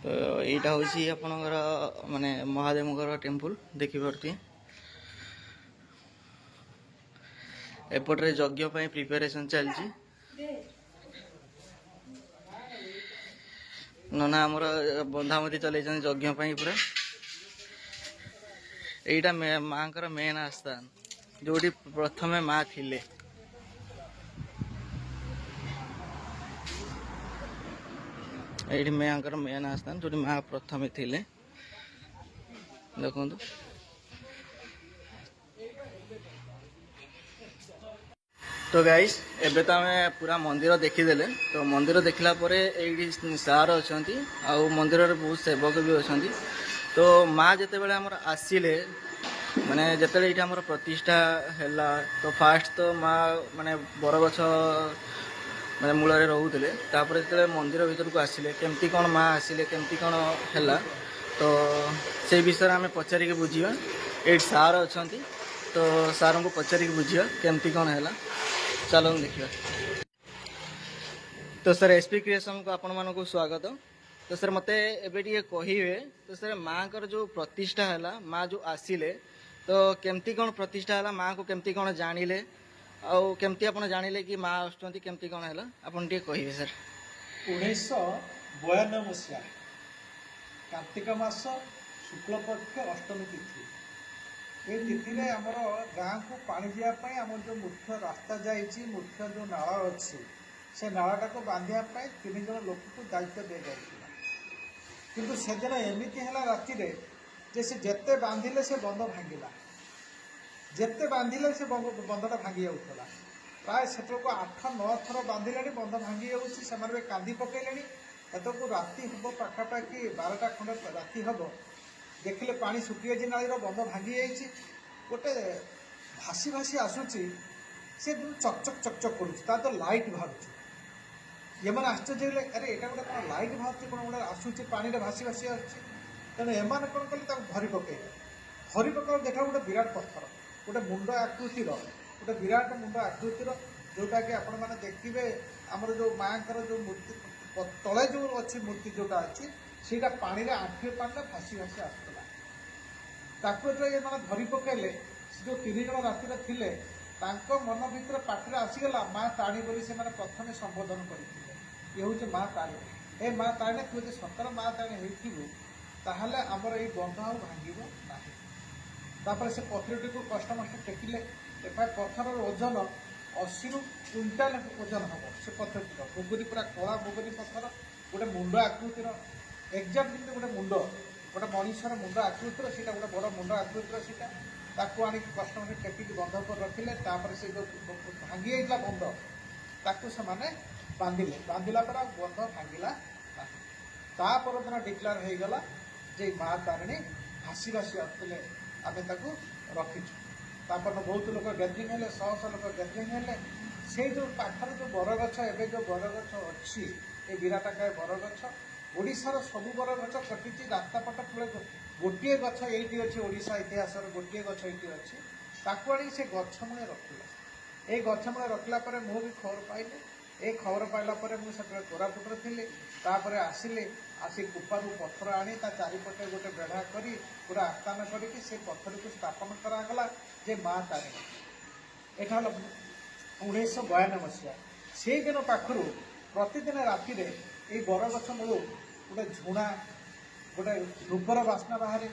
तो यहाँ हूँ आपणकर माने महादेव टेम्पल देखिपे। एपटे यज्ञ प्रिपेरेशन चलती। नना आमर बंधामती चल यज्ञ पूरा। यहाँ माँ को मेन आस्थान जो प्रथम माँ थिले। ये माँ को मेन आस्थान जो माँ प्रथम थिले। देखो तो गाइस एबे तो आमे पूरा मंदिर देखीदेले। तो मंदिर देखला परे एडी सार अछंती आ मंदिर रे बहुत सेवक भी अछंती। तो माँ जेते बेले हमर आसीले माने जेते बेले इटा हमर प्रतिष्ठा हैला तो फास्ट तो माँ माने बरगछ माने मूल रे रहउतले। तापर जेते मंदिर भीतर को आसीले केमती कोन माँ आसीले केमती कोन हैला तो से विषय आमे पचारि के बुझिबा। एडी सार अछंती तो सार को पचारि के बुझिबा केमती कोन हैला। चलो देखिए। तो सर एसपी क्रिएशन को आपण मान को स्वागत। तो सर मते एबे टिके कहिवे तो सर माँ कर जो प्रतिष्ठा हैला माँ जो आसीले तो केमती कोन प्रतिष्ठा हैला माँ को केमती कोन जानिले आ केमती आपण जानिले कि माँ आछंती केमती कोन हैला आपण टिके कहिवे सर। 1992 मसीहा कार्तिक मास शुक्ल पक्ष अष्टमी तिथि ये तिथि रे हमर गाँ को पानी जावाई आम जो मुख्य रास्ता जाइए मुख्य जो नाला अच्छी से नालाटा को बांधापी 3 जन लोक को दायित्व दे जाता। किंतु से दिन एमती है राति जे से जेते बांधिले से बंध भांगिला जेते बांधिले से बंधटा भांगी जाऊला। प्राय से 8-9 थर बांधिले बंध भांगी जाऊँगी कांदी पकईले। एत को राति हम पाखापाखि 12टा खंड राति हम देखिले पानी सुखी जी नाली बंध भांगी जाइए। गोटे भासी भासी आसूची से चकचक चकचक कर तो लाइट बाहर ये मैंने आश्चर्य अरे यहाँ गोटे कौन लाइट बाहर कौन गोटे आसूची पानी भासी भासी आसूँ। तेणु एम कौन कले भरी पकईले। भरी पकड़ देखा गोटे विराट पत्थर गोटे मुंड आकृतिर गोटे विराट मुंड आकृतिर जोटा कि आपण मैंने देखिए आमर जो माँ जो मूर्ति ତଳେ ଯେଉଁ ଅଛି ମୂର୍ତ୍ତି ଯେଉଁଟା ଅଛି ସେଇଟା ପାଣିରେ ଆଣ୍ଠିଏ ପାଣିରେ ଭାସି ଭାସି ଆସୁଥିଲା। ତାକୁ ଯେତେବେଳେ ଏମାନେ ଧରି ପକାଇଲେ, ସେ ଯେଉଁ 3 ଜଣ ରାତିରେ ଥିଲେ ତାଙ୍କ ମନ ଭିତରେ ପାଟିରେ ଆସିଗଲା ମା ତାରିଣୀ ବୋଲି ସେମାନେ ପ୍ରଥମେ ସମ୍ବୋଧନ କରିଥିଲେ। ଇଏ ହେଉଛି ମା ତାରିଣୀ। ଏ ମା ତାରିଣୀ, ତୁ ଯଦି ସତର ମା ତାରିଣୀ ହେଇଥିବୁ ତାହେଲେ ଆମର ଏଇ ବନ୍ଧ ଆଉ ଭାଙ୍ଗିବ ନାହିଁ। ତାପରେ ସେ ପଥରଟିକୁ କଷ୍ଟମଷ୍ଟେ ଟେକିଲେ। ପଥରର ଓଜନ 80ରୁ କ୍ୱିଣ୍ଟାଲ ଓଜନ ହେବ। ସେ ପଥରଟିର ମୁଗୁନି, ପୁରା କଳା ମୁଗୁନି ପଥର, ଗୋଟେ ମୁଣ୍ଡ ଆକୃତିର, ଏକ୍ଜାକ୍ଟ ଯେମିତି ଗୋଟେ ମୁଣ୍ଡ, ଗୋଟେ ମଣିଷର ମୁଣ୍ଡ ଆକୃତିର, ସେଇଟା ଗୋଟେ ବଡ଼ ମୁଣ୍ଡ ଆକୃତିର ସେଇଟା। ତାକୁ ଆଣିକି କଷ୍ଟମଷ୍ଟେ ଟେକିକି ବନ୍ଧ ଉପରେ ରଖିଲେ। ତାପରେ ସେ ଯେଉଁ ଭାଙ୍ଗି ଯାଇଥିଲା ବନ୍ଧ ତାକୁ ସେମାନେ ବାନ୍ଧିଲା ପରେ ଆଉ ବନ୍ଧ ଭାଙ୍ଗିଲା ନାହିଁ। ତା ପରଦିନ ଡିକ୍ଲାର ହେଇଗଲା ଯେ ମା ତାରିଣୀ ଭାସି ଭାସି ଆସୁଥିଲେ, ଆମେ ତାକୁ ରଖିଛୁ। ତାପରେ ବହୁତ ଲୋକ ଗ୍ୟାଦରିଂ ହେଲେ, ଶହ ଶହ ଲୋକ ଗ୍ୟାଦରିଂ ହେଲେ। ସେଇ ଯେଉଁ ପାଖରେ ଯେଉଁ ବରଗଛ, ଏବେ ଯେଉଁ ବରଗଛ ଅଛି, ଏ ବିରାଟକାୟ ବରଗଛ, ଓଡ଼ିଶାର ସବୁ ବରଗଛ କଟିଛି। ରାସ୍ତାପଟ କୂଳେ ଗୋଟିଏ ଗଛ ଏଇଠି ଅଛି, ଓଡ଼ିଶା ଇତିହାସର ଗୋଟିଏ ଗଛ ଏଇଠି ଅଛି। ତାକୁ ଆଣିକି ସେ ଗଛ ମୂଳେ ରଖିଲା। ଏଇ ଗଛ ମୂଳେ ରଖିଲା ପରେ ମୁଁ ବି ଖବର ପାଇଲି। ଏ ଖବର ପାଇଲା ପରେ ମୁଁ ସେତେବେଳେ କୋରାପୁଟରେ ଥିଲି। ତାପରେ ଆସିଲି, ଆସି କୁପାରୁ ପଥର ଆଣି ତା ଚାରିପଟେ ଗୋଟେ ବେଢ଼ା କରି ପୁରା ଆସ୍ଥାନ କରିକି ସେ ପଥରକୁ ସ୍ଥାପନ କରାଗଲା ଯେ ମା ତାରିଣୀ। ଏଇଟା ହେଲା 1992 ମସିହା। ସେଇଦିନ ପାଖରୁ ପ୍ରତିଦିନ ରାତିରେ ଏଇ ବରଗଛ ମୂଳୁ ଗୋଟେ ଝୁଣା, ଗୋଟେ ଧୂପର ବାସ୍ନା ବାହାରେ।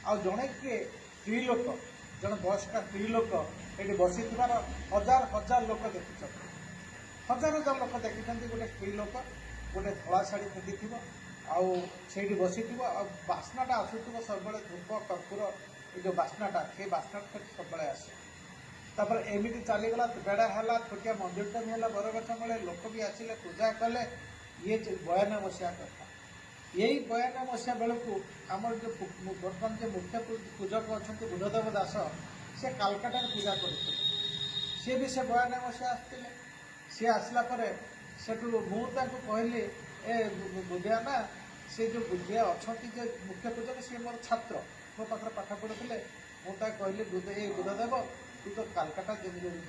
ଆଉ ଜଣେ କିଏ ସ୍ତ୍ରୀ ଲୋକ, ଜଣେ ବୟସ୍କା ସ୍ତ୍ରୀ ଲୋକ ଏଠି ବସିଥିବାର ହଜାର ହଜାର ଲୋକ ଦେଖିଛନ୍ତି। ହଜାର ହଜାର ଲୋକ ଦେଖିଛନ୍ତି। ଗୋଟେ ସ୍ତ୍ରୀ ଲୋକ ଗୋଟେ ଧଳା ଶାଢ଼ୀ ପିନ୍ଧିଥିବ, ଆଉ ସେଇଠି ବସିଥିବ, ଆଉ ବାସ୍ନାଟା ଆସୁଥିବ ସବୁବେଳେ, ଧୂପ କର୍ପୂର, ଏ ଯେଉଁ ବାସ୍ନାଟା, ସେଇ ବାସ୍ନାଟା ସବୁବେଳେ ଆସେ। ତାପରେ ଏମିତି ଚାଲିଗଲା, ବେଢ଼ା ହେଲା, ଛୋଟିଆ ମନ୍ଦିରଟା ବି ହେଲା ବରଗଛ ମୂଳେ, ଲୋକ ବି ଆସିଲେ, ପୂଜା କଲେ। ଇଏ 92 ମସିହା କଥା। ଏଇ 92 ମସିହା ବେଳକୁ ଆମର ଯେଉଁ ବର୍ତ୍ତମାନ ଯେ ମୁଖ୍ୟ ପୂଜକ ଅଛନ୍ତି ବୁଦ୍ଧଦେବ ଦାସ, ସେ କାଲକାଟାରେ ପୂଜା କରୁଥିଲେ। ସିଏ ବି ସେ 92 ମସିହା ଆସିଥିଲେ। ସିଏ ଆସିଲା ପରେ ସେଠୁ ମୁଁ ତାଙ୍କୁ କହିଲି, ଏ ବୁଦ୍ଧିଆ ନା, ସେ ଯେଉଁ ଯିଏ ଅଛନ୍ତି ଯେ ମୁଖ୍ୟ ପୂଜକ, ସିଏ ମୋର ଛାତ୍ର, ମୋ ପାଖରେ ପାଠ ପଢ଼ୁଥିଲେ। ମୁଁ ତାକୁ କହିଲି, ଏ ବୁଦ୍ଧଦେବ, ତୁ ତ କାଲକାଟା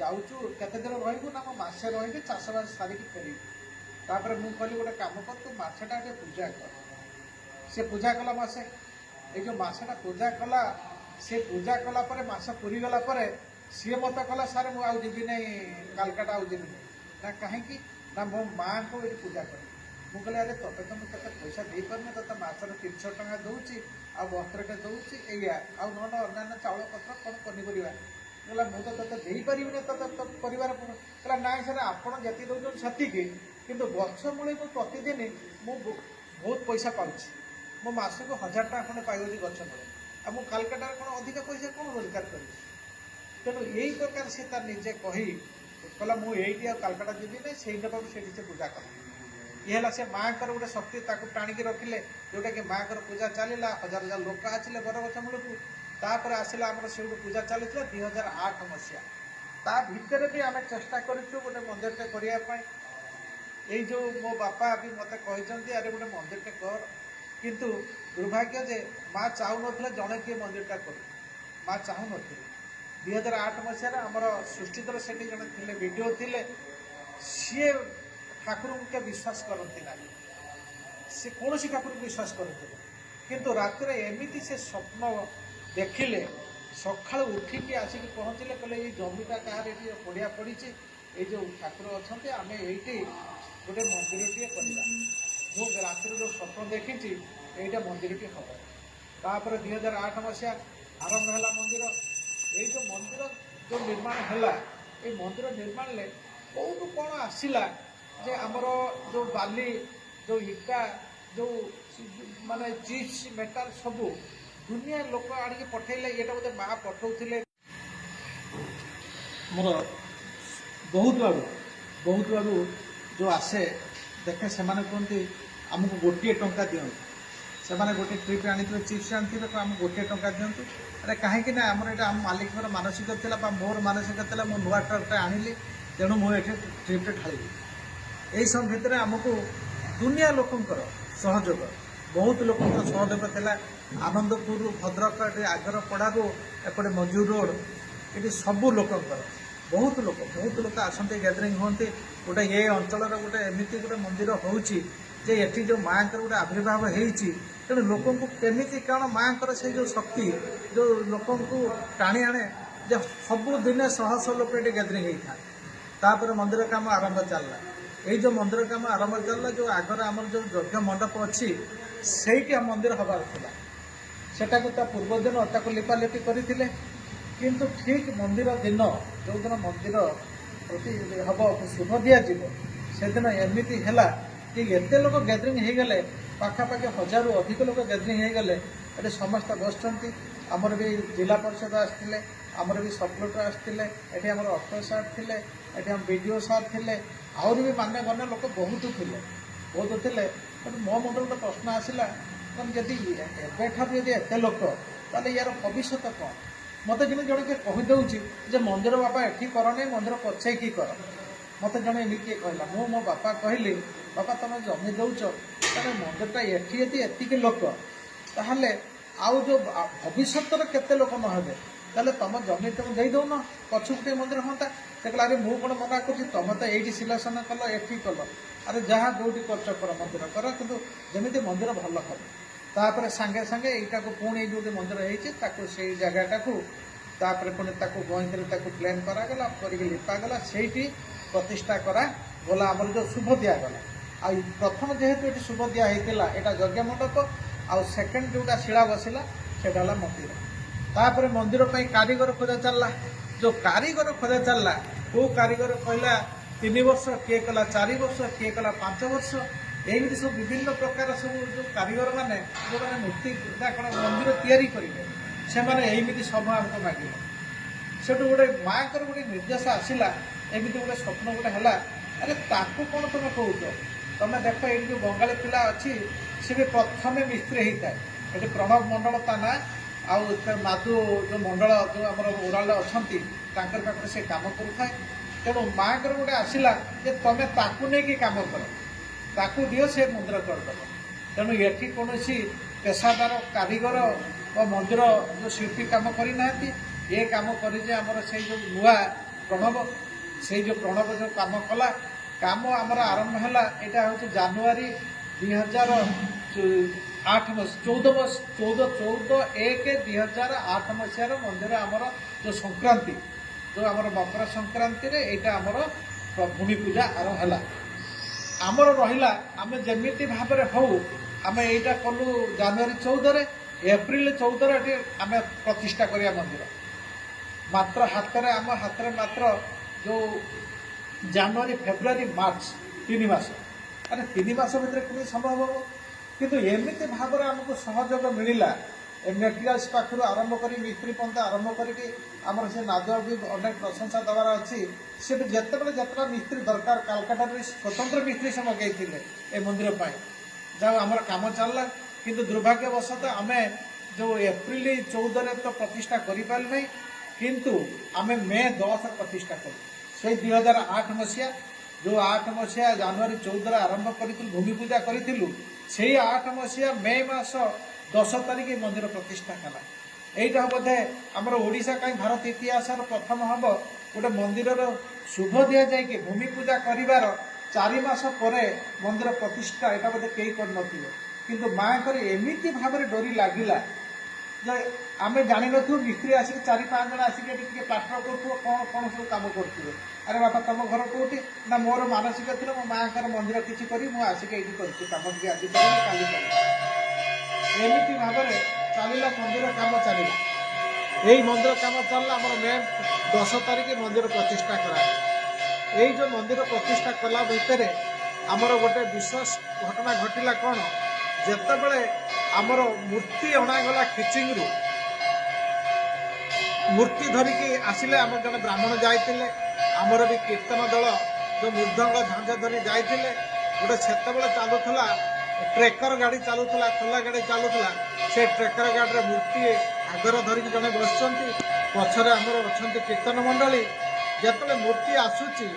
ଯାଉଛୁ, କେତେ ଦିନ ରହିବୁ? ନା ମୁଁ ମାସେ ରହିବି, ଚାଷବାସ ସାରିକି ଫେରିବି। ତାପରେ ମୁଁ କହିଲି, ଗୋଟେ କାମ କର, ତୁ ମାସେଟା ଟିକେ ପୂଜା କର। ସେ ପୂଜା କଲା ମାସେ। ଏଇ ଯେଉଁ ମାସଟା ପୂଜା କଲା, ସେ ପୂଜା କଲା ପରେ ମାସ ପୁରିଗଲା ପରେ ସିଏ ମୋତେ କହିଲା, ସାର୍ ମୁଁ ଆଉ ଯିବି ନାହିଁ କାଲକାଟା, ଆଉ ଯିବି ନାହିଁ। ନା କାହିଁକି? ନା ମୋ ମାଆଙ୍କୁ ଏଠି ପୂଜା କରିବି। ମୁଁ କହିଲି, ଆରେ ତୋତେ ତ ମୁଁ କେତେ ପଇସା ଦେଇପାରୁନି, ତୋତେ ମାସରେ 300 ଟଙ୍କା ଦେଉଛି, ଆଉ ବସ୍ତ୍ରଟେ ଦେଉଛି, ଏଇଆ, ଆଉ ନହେଲେ ଅନ୍ୟାନ୍ୟ ଚାଉଳ ପତ୍ର କ'ଣ ପନିପରିବା। କହିଲା, ମୁଁ ତ ତୋତେ ଦେଇପାରିବିନି, ତୋତେ ପରିବାର। କହିଲା, ନାଇଁ ସାର୍, ଆପଣ ଯେତିକି ଦେଉଛନ୍ତି ସେତିକି, କିନ୍ତୁ ଗଛ ମୂଳେ ମୁଁ ପ୍ରତିଦିନ ମୁଁ ବହୁତ ପଇସା ପାଉଛି। ମୁଁ ମାସକୁ 1000 ଟଙ୍କା ଖଣ୍ଡେ ପାଇଯାଉଛି ଗଛ ମୂଳେ। ଆଉ ମୁଁ କାଲକାଟାରେ କ'ଣ ଅଧିକ ପଇସା କ'ଣ ରୋଜଗାର କରିବି? ତେଣୁ ଏଇ ପ୍ରକାର ସେ ତାର ନିଜେ କହି କହିଲା, ମୁଁ ଏଇଠି ଆଉ କାଲକାଟା ଯିବି ନାହିଁ, ସେଇ ନେବାକୁ ସେଇଠି ସେ ପୂଜା କଲା। ଇଏ ହେଲା ସେ ମାଆଙ୍କର ଗୋଟେ ଶକ୍ତି, ତାକୁ ଟାଣିକି ରଖିଲେ, ଯେଉଁଟାକି ମାଆଙ୍କର ପୂଜା ଚାଲିଲା। ହଜାର ହଜାର ଲୋକ ଆସିଲେ ବରଗଛ ମୂଳକୁ। ତାପରେ ଆସିଲା ଆମର ସେଇଠୁ ପୂଜା ଚାଲିଥିଲା 2008 ମସିହା। ତା ଭିତରେ ବି ଆମେ ଚେଷ୍ଟା କରିଛୁ ଗୋଟେ ମନ୍ଦିରଟେ କରିବା ପାଇଁ। ଏଇ ଯେଉଁ ମୋ ବାପା ବି ମୋତେ କହିଛନ୍ତି, ଆରେ ଗୋଟେ ମନ୍ଦିରଟେ କର, କିନ୍ତୁ ଦୁର୍ଭାଗ୍ୟ ଯେ ମା ଚାହୁଁନଥିଲେ ଜଣେ କିଏ ମନ୍ଦିରଟା କରୁ। ମା ଚାହୁଁନଥିଲେ। 2008 ମସିହାରେ ଆମର ସୃଷ୍ଟିଧର ସେଠି ଜଣେ ଥିଲେ, ଭିଡ଼ିଓ ଥିଲେ, ସିଏ ଠାକୁରଙ୍କୁ କିଏ ବିଶ୍ୱାସ କରନ୍ତି ନାହିଁ। ସେ କୌଣସି ଠାକୁରଙ୍କୁ ବିଶ୍ୱାସ କରନ୍ତି ନାହିଁ। କିନ୍ତୁ ରାତିରେ ଏମିତି ସେ ସ୍ୱପ୍ନ ଦେଖିଲେ, ସକାଳୁ ଉଠିକି ଆସିକି ପହଞ୍ଚିଲେ, କହିଲେ ଏଇ ଜମିଟା କାହାର, ଏଠି ପଡ଼ିଆ ପଡ଼ିଛି, ଏଇ ଯେଉଁ ଠାକୁର ଅଛନ୍ତି, ଆମେ ଏଇଠି ଗୋଟେ ମନ୍ଦିରଟିଏ କରିବା। ମୁଁ ରାତିରେ ଯେଉଁ ସ୍ୱପ୍ନ ଦେଖିଛି, ଏଇଟା ମନ୍ଦିରଟି ହେବ। ତାପରେ 2008 ମସିହା ଆରମ୍ଭ ହେଲା ମନ୍ଦିର। ଏଇ ଯେଉଁ ମନ୍ଦିର ଯେଉଁ ନିର୍ମାଣ ହେଲା, ଏଇ ମନ୍ଦିର ନିର୍ମାଣରେ କେଉଁଠୁ କ'ଣ ଆସିଲା ଯେ ଆମର ଯେଉଁ ବାଲି, ଯେଉଁ ଇଟା, ଯେଉଁ ମାନେ ଚିପ୍ସ ମେଟାଲ ସବୁ ଦୁନିଆ ଲୋକ ଆଣିକି ପଠେଇଲେ। ଏଇଟା ବୋଧେ ମା ପଠଉଥିଲେ। ମୋର ବହୁତ ଆଡ଼ୁ ଯେଉଁ ଆସେ ଦେଖେ, ସେମାନେ କୁହନ୍ତି ଆମକୁ 1 ଟଙ୍କା ଦିଅନ୍ତୁ। ସେମାନେ ଗୋଟେ ଟ୍ରିପ୍ ଆଣିଥିବେ, ଚିପ୍ସ ଆଣିଥିବେ, ତ ଆମକୁ 1 ଟଙ୍କା ଦିଅନ୍ତୁ। ଆରେ କାହିଁକି ନା ଆମର ଏଇଟା ଆମ ମାଲିକଙ୍କର ମାନସିକ ଥିଲା, ବା ମୋର ମାନସିକ ଥିଲା, ମୁଁ ନୂଆ ଟ୍ରକ୍ଟା ଆଣିଲି, ତେଣୁ ମୁଁ ଏଠି ଟ୍ରିପ୍ଟେ ଢାଳିବି। ଏଇସବୁ ଭିତରେ ଆମକୁ ଦୁନିଆ ଲୋକଙ୍କର ସହଯୋଗ, ବହୁତ ଲୋକଙ୍କର ସହଯୋଗ ଥିଲା। ଆନନ୍ଦପୁରରୁ ଭଦ୍ରକ, ଏଠି ଆଗରପଡ଼ାରୁ ଏପଟେ ମଞ୍ଜୁର ରୋଡ଼, ଏଠି ସବୁ ଲୋକଙ୍କର ବହୁତ ଲୋକ ଆସନ୍ତି, ଗ୍ୟାଦରିଂ ହୁଅନ୍ତି। ଗୋଟେ ଏ ଅଞ୍ଚଳର ଗୋଟେ ଏମିତି ଗୋଟେ ମନ୍ଦିର ହେଉଛି ଯେ ଏଠି ଯେଉଁ ମାଆଙ୍କର ଗୋଟେ ଆବିର୍ଭାବ ହେଇଛି, ତେଣୁ ଲୋକଙ୍କୁ କେମିତି କ'ଣ ମାଆଙ୍କର ସେଇ ଯେଉଁ ଶକ୍ତି ଯେଉଁ ଲୋକଙ୍କୁ ଟାଣି ଆଣେ, ଯେ ସବୁଦିନେ ଶହ ଲୋକ ଏଠି ଗ୍ୟାଦରିଂ ହେଇଥାନ୍ତି। ତାପରେ ମନ୍ଦିର କାମ ଆରମ୍ଭ ଚାଲିଲା। ଏଇ ଯେଉଁ ମନ୍ଦିର କାମ ଆରମ୍ଭ ଚାଲିଲା, ଯେଉଁ ଆଗରେ ଆମର ଯେଉଁ ଯଜ୍ଞ ମଣ୍ଡପ ଅଛି ସେଇଠି ମନ୍ଦିର ହେବାର ଥିଲା, ସେଟାକୁ ତା ପୂର୍ବଦିନ ତାକୁ ଲିପାଲିପି କରିଥିଲେ। କିନ୍ତୁ ଠିକ୍ ମନ୍ଦିର ଦିନ, ଯେଉଁଦିନ ମନ୍ଦିର ପ୍ରତି ହେବ ଶୁଭ ଦିଆଯିବ, ସେଦିନ ଏମିତି ହେଲା ଯେ ଏତେ ଲୋକ ଗ୍ୟାଦରିଂ ହେଇଗଲେ, ପାଖାପାଖି 1000ରୁ ଅଧିକ ଲୋକ ଗ୍ୟାଦରିଂ ହେଇଗଲେ। ଏଠି ସମସ୍ତେ ବସିଛନ୍ତି। ଆମର ବି ଜିଲ୍ଲା ପରିଷଦ ଆସିଥିଲେ, ଆମର ବି ସବ୍ କଲେକ୍ଟର ଆସିଥିଲେ, ଏଠି ଆମର ଅଫିସର ସାର୍ ଥିଲେ, ଏଠି ଆମ ବିଡ଼ିଓ ସାର୍ ଥିଲେ, ଆହୁରି ବି ମାନ୍ୟଗଣ୍ୟ ଲୋକ ବହୁତ ଥିଲେ। ତେଣୁ ମୋ ମୁଣ୍ଡରେ ଗୋଟେ ପ୍ରଶ୍ନ ଆସିଲା, ଯଦି ଏବେଠାରୁ ଯଦି ଏତେ ଲୋକ, ତାହେଲେ ୟାର ଭବିଷ୍ୟତ କ'ଣ? ମୋତେ ଜଣେ କିଏ କହିଦେଉଛି ଯେ ମନ୍ଦିର ବାପା ଏଠି କରନି, ମନ୍ଦିର ପଛେଇକି କର। ମୋତେ ଜଣେ ଏମିତି କିଏ କହିଲା। ମୁଁ ମୋ ବାପା କହିଲି, ବାପା ତୁମେ ଜମି ଦେଉଛ, ତାହେଲେ ମନ୍ଦିରଟା ଏଠି ଯଦି ଏତିକି ଲୋକ, ତାହେଲେ ଆଉ ଯେଉଁ ଭବିଷ୍ୟତରେ କେତେ ଲୋକ ନ ହେବେ, ତାହେଲେ ତୁମ ଜମି ତୁମେ ଦେଇଦେଉନ, ପଛକୁ ଟିକେ ମନ୍ଦିର ହୁଅନ୍ତା। ସେ କହିଲା, ଆରେ ମୁଁ କ'ଣ ମନା କରୁଛି, ତୁମେ ତ ଏଇଠି ସିଲେକ୍ସନ୍ କଲ, ଏଠି କଲ, ଆରେ ଯାହା ଯେଉଁଠି କରୁଛ କର, ମନ୍ଦିର କର, କିନ୍ତୁ ଯେମିତି ମନ୍ଦିର ଭଲ ହେବ। ତାପରେ ସାଙ୍ଗେ ସାଙ୍ଗେ ଏଇଟାକୁ ପୁଣି ଯେଉଁଠି ମନ୍ଦିର ହେଇଛି ତାକୁ ସେଇ ଜାଗାଟାକୁ ତାପରେ ପୁଣି ତାକୁ ଗଇଁଥିରେ ତାକୁ ପ୍ଲେନ୍ କରାଗଲା, କରିକି ଲିପାଗଲା, ସେଇଠି ପ୍ରତିଷ୍ଠା କରାଗଲା, ଆମର ଯେଉଁ ଶୁଭ ଦିଆଗଲା। ଆଉ ପ୍ରଥମ ଯେହେତୁ ଏଠି ଶୁଭ ଦିଆ ହେଇଥିଲା, ଏଇଟା ଯଜ୍ଞ ମଣ୍ଡପ, ଆଉ ସେକେଣ୍ଡ ଯେଉଁଟା ଶିଳା ବସିଲା ସେଇଟା ହେଲା ମନ୍ଦିର। ତାପରେ ମନ୍ଦିର ପାଇଁ କାରିଗର ଖୋଜା ଚାଲିଲା। ଯେଉଁ କାରିଗର ଖୋଜା ଚାଲିଲା, କେଉଁ କାରିଗର କହିଲା 3 ବର୍ଷ, କିଏ କଲା 4 ବର୍ଷ, କିଏ କଲା 5 ବର୍ଷ, ଏମିତି ସବୁ ବିଭିନ୍ନ ପ୍ରକାର ସବୁ ଯେଉଁ କାରିଗରମାନେ ଯେଉଁମାନେ ମୂର୍ତ୍ତି କ'ଣ ମନ୍ଦିର ତିଆରି କରିବେ, ସେମାନେ ଏମିତି ସମୟ ଆମକୁ ମାଗିଲେ। ସେଠୁ ଗୋଟେ ମାଆଙ୍କର ଗୋଟେ ନିର୍ଦ୍ଦେଶ ଆସିଲା, ଏମିତି ଗୋଟେ ସ୍ୱପ୍ନ ଗୋଟେ ହେଲା, ଆରେ ତାକୁ କ'ଣ ତୁମେ କହୁଛ? ତୁମେ ଦେଖ, ଏଇଠି ଯେଉଁ ବଙ୍ଗାଳୀ ପିଲା ଅଛି, ସେ ବି ପ୍ରଥମେ ମିସ୍ତ୍ରୀ ହେଇଥାଏ। ଏଠି ପ୍ରଣବ ମଣ୍ଡଳ ତା ନାଁ, ଆଉ ମାଧୁ ଯେଉଁ ମଣ୍ଡଳ ଯେଉଁ ଆମର ଓରାଲରେ ଅଛନ୍ତି, ତାଙ୍କର ପାଖରେ ସେ କାମ କରୁଥାଏ। ତେଣୁ ମାଆଙ୍କର ଗୋଟେ ଆସିଲା ଯେ ତୁମେ ତାକୁ ନେଇକି କାମ କର, ତାକୁ ଦିଅ, ସେ ମନ୍ଦିର କରିଦେବ। ତେଣୁ ଏଠି କୌଣସି ପେଶାଦାର କାରିଗର ବା ମନ୍ଦିର ଯେଉଁ ଶିଳ୍ପୀ କାମ କରିନାହାନ୍ତି। ଏ କାମ କରିଛେ ଆମର ସେଇ ଯେଉଁ ନୂଆ ପ୍ରଣବ, ସେଇ ଯେଉଁ ପ୍ରଣବ ଯେଉଁ କାମ କଲା, କାମ ଆମର ଆରମ୍ଭ ହେଲା। ଏଇଟା ହେଉଛି ଜାନୁଆରୀ 14/1/2008 ମସିହାର ମନ୍ଦିର ଆମର ଯେଉଁ ସଂକ୍ରାନ୍ତି, ଯେଉଁ ଆମର ମକର ସଂକ୍ରାନ୍ତିରେ ଏଇଟା ଆମର ଭୂମି ପୂଜା ଆରମ୍ଭ ହେଲା। ଆମର ରହିଲା, ଆମେ ଯେମିତି ଭାବରେ ହଉ, ଆମେ ଏଇଟା କଲୁ ଜାନୁଆରୀ 14ରେ, ଏପ୍ରିଲ 14ରେ ଏଠି ଆମେ ପ୍ରତିଷ୍ଠା କରିବା ମନ୍ଦିର। ମାତ୍ର ଆମ ହାତରେ ମାତ୍ର ଯେଉଁ ଜାନୁଆରୀ, ଫେବୃଆରୀ, ମାର୍ଚ୍ଚ 3 ମାସ। ଆରେ 3 ମାସ ଭିତରେ କେମିତି ସମ୍ଭବ ହେବ? କିନ୍ତୁ ଏମିତି ଭାବରେ ଆମକୁ ସହଯୋଗ ମିଳିଲା, ମେଟେରିଆଲ୍ସ ପାଖରୁ ଆରମ୍ଭ କରି ମିସ୍ତ୍ରୀ ପର୍ଯ୍ୟନ୍ତ ଆରମ୍ଭ କରିକି ଆମର ସେ ନାଦ ବି ଅନେକ ପ୍ରଶଂସା ଦେବାର ଅଛି। ସେଠି ଯେତେଟା ମିସ୍ତ୍ରୀ ଦରକାର, କାଲକାଟାରେ ସ୍ୱତନ୍ତ୍ର ମିସ୍ତ୍ରୀ ସେ ମଗାଇଥିଲେ ଏ ମନ୍ଦିର ପାଇଁ। ଯାହା ଆମର କାମ ଚାଲିଲା। କିନ୍ତୁ ଦୁର୍ଭାଗ୍ୟବଶତଃ ଆମେ ଯେଉଁ ଏପ୍ରିଲ 14ରେ ତ ପ୍ରତିଷ୍ଠା କରିପାରିଲୁ ନାହିଁ, କିନ୍ତୁ ଆମେ ମେ 10 ପ୍ରତିଷ୍ଠା କଲୁ। ସେଇ 2008 ମସିହା, ଯେଉଁ 8 ମସିହା ଜାନୁଆରୀ 14ରେ ଆରମ୍ଭ କରିଥିଲୁ, ଭୂମି ପୂଜା କରିଥିଲୁ, ସେଇ 8 ମସିହା ମେ ମାସ 10 ତାରିଖ ମନ୍ଦିର ପ୍ରତିଷ୍ଠା ହେଲା। এইটা ବୋଧେ ଆମର ଓଡ଼ିଶା କାହିଁ ଭାରତ ଇତିହାସର ପ୍ରଥମ ହେବ ଗୋଟେ ମନ୍ଦିରର ଶୁଭ ଦିଆଯାଇକି ଭୂମି ପୂଜା କରିବାର 4 ମାସ ପରେ ମନ୍ଦିର ପ୍ରତିଷ୍ଠା, ଏଇଟା ବୋଧେ କେହି କରିନଥିବେ। କିନ୍ତୁ ମାଆଙ୍କର ଏମିତି ଭାବରେ ଡୋରି ଲାଗିଲା ଯେ ଆମେ ଜାଣିନଥିବୁ, ମିସ୍ତ୍ରୀ ଆସିକି 4-5 ଜଣ ଆସିକି ଏଠି ଟିକେ ପ୍ଲାଷ୍ଟର କରୁଥିବ, କ'ଣ ସବୁ କାମ କରୁଥିବେ। ଆରେ ବାପା ତମ ଘର କେଉଁଠି? ନା ମୋର ମାନସିକ ଥିଲା ମୋ ମାଆଙ୍କର ମନ୍ଦିର କିଛି କରି ମୁଁ ଆସିକି ଏଇଠି କରିଛି କାମ, ଟିକେ ଆଜି କରିବି କାଲି କରିବି। ଏମିତି ଭାବରେ ଚାଲିଲା ମନ୍ଦିର କାମ ଚାଲିଲା। এই মন্দির কাম চালিলা, আমার মে 10 তারিখে মন্দির প্রতিষ্ঠা করা। এই যে মন্দির প্রতিষ্ঠা কলা ভিতরে আমার গোটে বিশেষ ঘটনা ঘটিলা। কোণ যেতবে আমার মূর্তি অଣାগলা খিচিংরু, মূর্তি ধরিকি আসলে আমার জন ব্রাহ্মণ যাইলে, আমার বি কীর্তন দল যে মৃদঙ্গ ঝাঞ্ঝ ধরি যাইলে, গোটে সেতবে চালুলা ট্রেকর গাড়ি চালুলা, খোলা গাড়ি চালুলা। সে ট্রেকর গাড়ি মূর্তি আগর ধরিকি জনে বসছেন, পছরে আমার অনেক কীর্তন মণ্ডলী। যেতবে মূর্তি আসুচি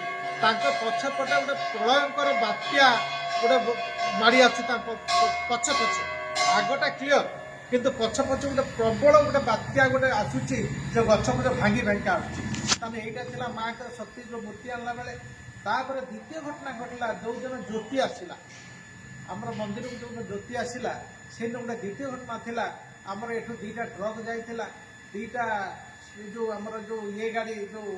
তাঙ্ক পছপটে গোটে প্রলয়ঙ্কর বাত্যা গোটে মাড়ি আসছে, পছে পছে আগটা ক্লিয়র, কিন্তু পছে পছে গোটে প্রবল গোটে বাত্যা গোটে আসুচি, যে গছ গোটে ভাঙ্গি ভাঙ্গি আসুচি। ତାହେଲେ ଏଇଟା ଥିଲା ମାଙ୍କର ଶକ୍ତି ଯେଉଁ ମୂର୍ତ୍ତି ଆଣିଲା ବେଳେ। ତାପରେ ଦ୍ୱିତୀୟ ଘଟଣା ଘଟିଲା ଯେଉଁଦିନ ଜ୍ୟୋତି ଆସିଲା ଆମର ମନ୍ଦିରକୁ, ଯେଉଁଦିନ ଜ୍ୟୋତି ଆସିଲା ସେଇଦିନ ଗୋଟେ ଦ୍ୱିତୀୟ ଘଟଣା ଥିଲା। ଆମର ଏଠୁ ଦୁଇଟା ଟ୍ରକ୍ ଯାଇଥିଲା, ଦୁଇଟା ଯେଉଁ ଆମର ଯେଉଁ ଇଏ ଗାଡ଼ି ଯେଉଁ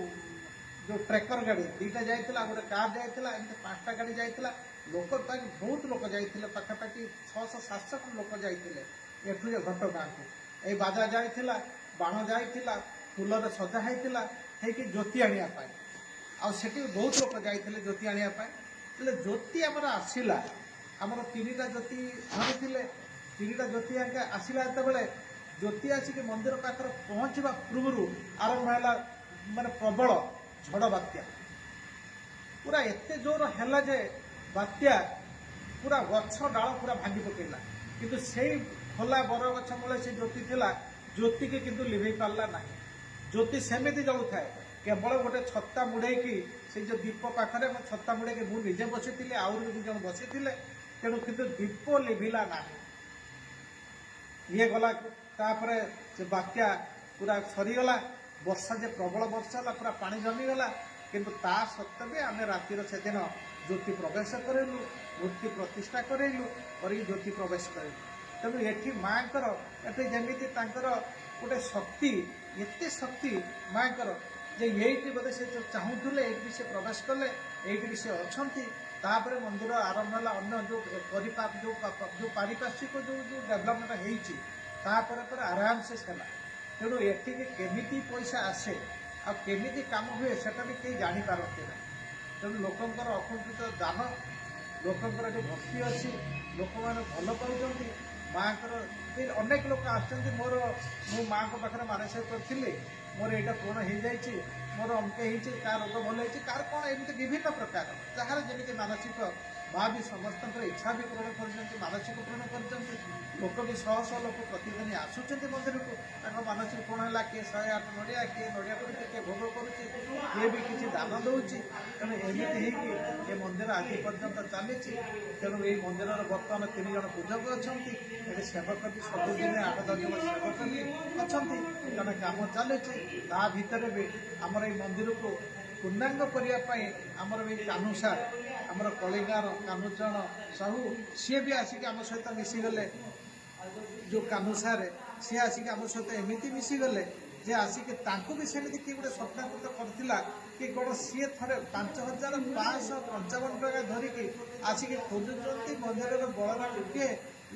ଟ୍ରେକର ଗାଡ଼ି ଦୁଇଟା ଯାଇଥିଲା, ଗୋଟେ କାର୍ ଯାଇଥିଲା, ଏମିତି 5ଟା ଗାଡ଼ି ଯାଇଥିଲା। ଲୋକ ପାଇଁ ବହୁତ ଲୋକ ଯାଇଥିଲେ, ପାଖାପାଖି 600-700 ଖଣ୍ଡ ଲୋକ ଯାଇଥିଲେ ଏଠୁ ଘଟଗାଁକୁ। ଏଇ ବାଜା ଯାଇଥିଲା, ବାଣ ଯାଇଥିଲା, ଫୁଲରେ ସଜା ହେଇଥିଲା ହେଇକି ଜ୍ୟୋତି ଆଣିବା ପାଇଁ। ଆଉ ସେଠି ବହୁତ ଲୋକ ଯାଇଥିଲେ ଜ୍ୟୋତି ଆଣିବା ପାଇଁ। ହେଲେ ଜ୍ୟୋତି ଆମର ଆସିଲା, ଆମର 3ଟା ଜ୍ୟୋତି ଧରିଥିଲେ। 3ଟା ଜ୍ୟୋତି ଆସିଲା ଯେତେବେଳେ ଜ୍ୟୋତି ଆସିକି ମନ୍ଦିର ପାଖରେ ପହଞ୍ଚିବା ପୂର୍ବରୁ ଆରମ୍ଭ ହେଲା ମାନେ ପ୍ରବଳ ଝଡ଼ ବାତ୍ୟା। ପୁରା ଏତେ ଜୋର ହେଲା ଯେ ବାତ୍ୟା ପୁରା ଗଛ ଡାଳ ପୁରା ଭାଙ୍ଗି ପକେଇଲା। କିନ୍ତୁ ସେଇ ଖୋଲା ବରଗଛ ମୂଳେ ସେ ଜ୍ୟୋତି ଥିଲା, ଜ୍ୟୋତିକି କିନ୍ତୁ ଲିଭେଇ ପାରିଲା ନାହିଁ। ଜ୍ୟୋତି ସେମିତି ଜଳୁଥାଏ। କେବଳ ଗୋଟେ ଛତା ମୁଡ଼େଇକି ସେଇ ଯେଉଁ ଦୀପ ପାଖରେ ମୁଁ ଛତା ମୁଡ଼େଇକି ମୁଁ ନିଜେ ବସିଥିଲି, ଆହୁରି 2 ଜଣ ବସିଥିଲେ। ତେଣୁ କିନ୍ତୁ ଦୀପ ଲିଭିଲା ନାହିଁ। ଇଏ ଗଲା, ତାପରେ ସେ ବାତ୍ୟା ପୁରା ସରିଗଲା। ବର୍ଷା ଯେ ପ୍ରବଳ ବର୍ଷା ହେଲା, ପୁରା ପାଣି ଜମିଗଲା। କିନ୍ତୁ ତା ସତ୍ତ୍ୱେ ବି ଆମେ ରାତିର ସେଦିନ ଜ୍ୟୋତି ପ୍ରବେଶ କରିଲୁ, ମୂର୍ତ୍ତି ପ୍ରତିଷ୍ଠା କରାଇଲୁ, କରିକି ଜ୍ୟୋତି ପ୍ରବେଶ କରିଲୁ। ତେଣୁ ଏଠି ମାଙ୍କର ଏଠି ଯେମିତି ତାଙ୍କର ଗୋଟେ ଶକ୍ତି, ଏତେ ଶକ୍ତି ମାଙ୍କର ଯେ ଏଇଠି ବୋଧେ ସେ ଚାହୁଁଥିଲେ ଏଇଠି ବି ସେ ପ୍ରବେଶ କଲେ, ଏଇଠି ବି ସେ ଅଛନ୍ତି। ତାପରେ ମନ୍ଦିର ଆରମ୍ଭ ହେଲା। ଅନ୍ୟ ଯେଉଁ ପାରିପାର୍ଶ୍ୱିକ ଯେଉଁ ଡେଭଲପମେଣ୍ଟ ହେଇଛି ତାପରେ ପରେ ଆରାମସେ ହେଲା। ତେଣୁ ଏଠିକି କେମିତି ପଇସା ଆସେ ଆଉ କେମିତି କାମ ହୁଏ ସେଟା ବି କେହି ଜାଣିପାରନ୍ତି ନାହିଁ। ତେଣୁ ଲୋକଙ୍କର ଅକୁଣ୍ଠିତ ଦାନ, ଲୋକଙ୍କର ଏଠି ଭକ୍ତି ଅଛି, ଲୋକମାନେ ଭଲ ପାଉଛନ୍ତି ମାଙ୍କର। ଅନେକ ଲୋକ ଆସୁଛନ୍ତି, ମୁଁ ମାଙ୍କ ପାଖରେ ମାନସିକ କରିଥିଲି, ମୋର ଏଇଟା ପୂରଣ ହେଇଯାଇଛି, ମୋର ଅଙ୍କ ହେଇଛି, କାହାର ରୋଗ ଭଲ ହେଇଛି, କାହାର କ'ଣ, ଏମିତି ବିଭିନ୍ନ ପ୍ରକାର ଯାହାର ଯେମିତି ମାନସିକ। ମା ବି ସମସ୍ତଙ୍କର ଇଚ୍ଛା ବି ପୂରଣ କରିଛନ୍ତି, ମାନସିକ ପୂରଣ କରିଛନ୍ତି। ଲୋକ ବି ଶହ ଶହ ଲୋକ ପ୍ରତିଦିନ ଆସୁଛନ୍ତି ମନ୍ଦିରକୁ, ତାଙ୍କ ମାନସିକ ପୂରଣ ହେଲା। କିଏ 108 ନଡ଼ିଆ, କିଏ ନଡ଼ିଆ କରୁଛି, କିଏ ଭୋଗ କରୁଛି, କିଏ ବି କିଛି ଦାନ ଦେଉଛି। ତେଣୁ ଏମିତି ହେଇକି ଏ ମନ୍ଦିର ଆଜି ପର୍ଯ୍ୟନ୍ତ ଚାଲିଛି। ତେଣୁ ଏଇ ମନ୍ଦିରର ବର୍ତ୍ତମାନ 3 ଜଣ ପୂଜକ ଅଛନ୍ତି। ଏଠି ସେବକ ବି ସବୁଦିନ 8-10 ଜଣ ସେବକ ବି ଅଛନ୍ତି। ତେଣୁ କାମ ଚାଲିଛି। ତା ଭିତରେ ବି ଆମର ଏଇ ମନ୍ଦିରକୁ ପୂର୍ଣ୍ଣାଙ୍ଗ କରିବା ପାଇଁ ଆମର ବି କାହ୍ନୁ ସାର୍, ଆମର କଳିଙ୍ଗାର କାହ୍ନୁଚରଣ ସାହୁ, ସିଏ ବି ଆସିକି ଆମ ସହିତ ମିଶିଗଲେ। ଯେଉଁ କାହ୍ନୁ ସାର୍ ସିଏ ଆସିକି ଆମ ସହିତ ଏମିତି ମିଶିଗଲେ ଯେ ଆସିକି ତାଙ୍କୁ ବି ସେମିତି କିଏ ଗୋଟେ ସ୍ୱପ୍ନାକୃତ କରିଥିଲା କି କ'ଣ, ସିଏ ଥରେ 5,555 ଟଙ୍କା ଧରିକି ଆସିକି ଖୋଜୁଛନ୍ତି ମନ୍ଦିରର ବଳରା ଗୋଟିଏ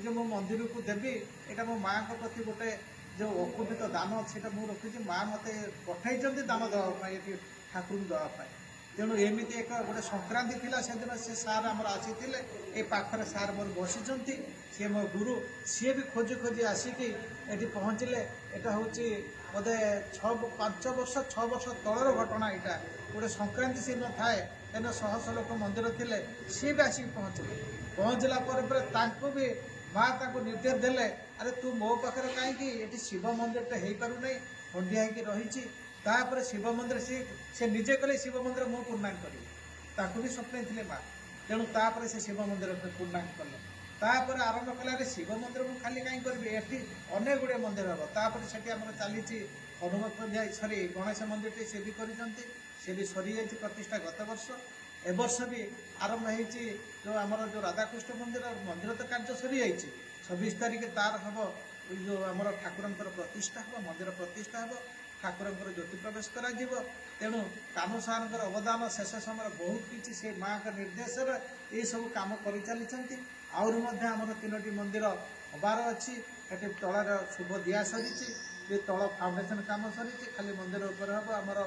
ଯେ ମୁଁ ମନ୍ଦିରକୁ ଦେବି। ଏଇଟା ମୋ ମାଆଙ୍କ ପ୍ରତି ଗୋଟେ ଯେଉଁ ଅକୁଣ୍ଠିତ ଦାନ ସେଇଟା ମୁଁ ରଖିଛି, ମା ମୋତେ ପଠାଇଛନ୍ତି ଦାନ ଦେବା ପାଇଁ, ଏଠି ଠାକୁରଙ୍କୁ ଦେବା ପାଇଁ। ତେଣୁ ଏମିତି ଗୋଟେ ସଂକ୍ରାନ୍ତି ଥିଲା ସେଦିନ, ସେ ସାର୍ ଆମର ଆସିଥିଲେ। ଏ ପାଖରେ ସାର୍ ମୋର ବସିଛନ୍ତି, ସିଏ ମୋ ଗୁରୁ। ସିଏ ବି ଖୋଜି ଖୋଜି ଆସିକି ଏଠି ପହଞ୍ଚିଲେ। ଏଇଟା ହେଉଛି ବୋଧେ 6 ବର୍ଷ ତଳର ଘଟଣା। ଏଇଟା ଗୋଟେ ସଂକ୍ରାନ୍ତି ସେଦିନ ଥାଏ, ତେଣୁ ଶହ ଶହ ଲୋକ ମନ୍ଦିର ଥିଲେ। ସିଏ ବି ଆସିକି ପହଞ୍ଚିଲେ। ପହଞ୍ଚିଲା ପରେ ତାଙ୍କୁ ବି ମା ତାଙ୍କୁ ନିର୍ଦ୍ଦେଶ ଦେଲେ, ଆରେ ତୁ ମୋ ପାଖରେ କାହିଁକି, ଏଠି ଶିବ ମନ୍ଦିରଟା ହେଇପାରୁନାହିଁ, ଖଣ୍ଡିଆ ହେଇକି ରହିଛି। ତାପରେ ଶିବ ମନ୍ଦିର ସେ ନିଜେ କଲେ, ଶିବ ମନ୍ଦିର ମୁଁ ପୂର୍ଣ୍ଣାଙ୍ଗ କରିବି। ତାଙ୍କୁ ବି ସ୍ୱପ୍ନ ଥିଲେ ମା। ତେଣୁ ତାପରେ ସେ ଶିବ ମନ୍ଦିର ପୂର୍ଣ୍ଣାଙ୍ଗ କଲେ। ତାପରେ ଆରମ୍ଭ କଲେ, ଆରେ ଶିବ ମନ୍ଦିର ମୁଁ ଖାଲି କାହିଁ କରିବି, ଏଠି ଅନେକ ଗୁଡ଼ିଏ ମନ୍ଦିର ହେବ। ତାପରେ ସେଠି ଆମର ଚାଲିଛି ଗଣେଶ ମନ୍ଦିରଟି ସେ ବି କରିଛନ୍ତି, ସେ ବି ସରିଯାଇଛି ପ୍ରତିଷ୍ଠା ଗତ ବର୍ଷ। ଏ ବର୍ଷ ବି ଆରମ୍ଭ ହେଇଛି ଆମର ଯେଉଁ ରାଧାକୃଷ୍ଣ ମନ୍ଦିର ତ କାର୍ଯ୍ୟ ସରିଯାଇଛି। 26 ତାରିଖ ତାର ହେବ ଯେଉଁ ଆମର ଠାକୁରଙ୍କର ପ୍ରତିଷ୍ଠା ହେବ, ମନ୍ଦିର ପ୍ରତିଷ୍ଠା ହେବ, ଠାକୁରଙ୍କର ଜ୍ୟୋତି ପ୍ରବେଶ କରାଯିବ। ତେଣୁ କାହ୍ନୁ ସାର୍ଙ୍କର ଅବଦାନ ଶେଷ ସମୟରେ ବହୁତ କିଛି, ସେ ମାଆଙ୍କ ନିର୍ଦ୍ଦେଶରେ ଏସବୁ କାମ କରିଚାଲିଛନ୍ତି। ଆହୁରି ମଧ୍ୟ ଆମର 3ଟି ମନ୍ଦିର ହେବାର ଅଛି। ଏଠି ତଳର ଶୁଭ ଦିଆ ସରିଛି, ଯେ ତଳ ଫାଉଣ୍ଡେସନ୍ କାମ ସରିଛି। ଖାଲି ମନ୍ଦିର ଉପରେ ହେବ ଆମର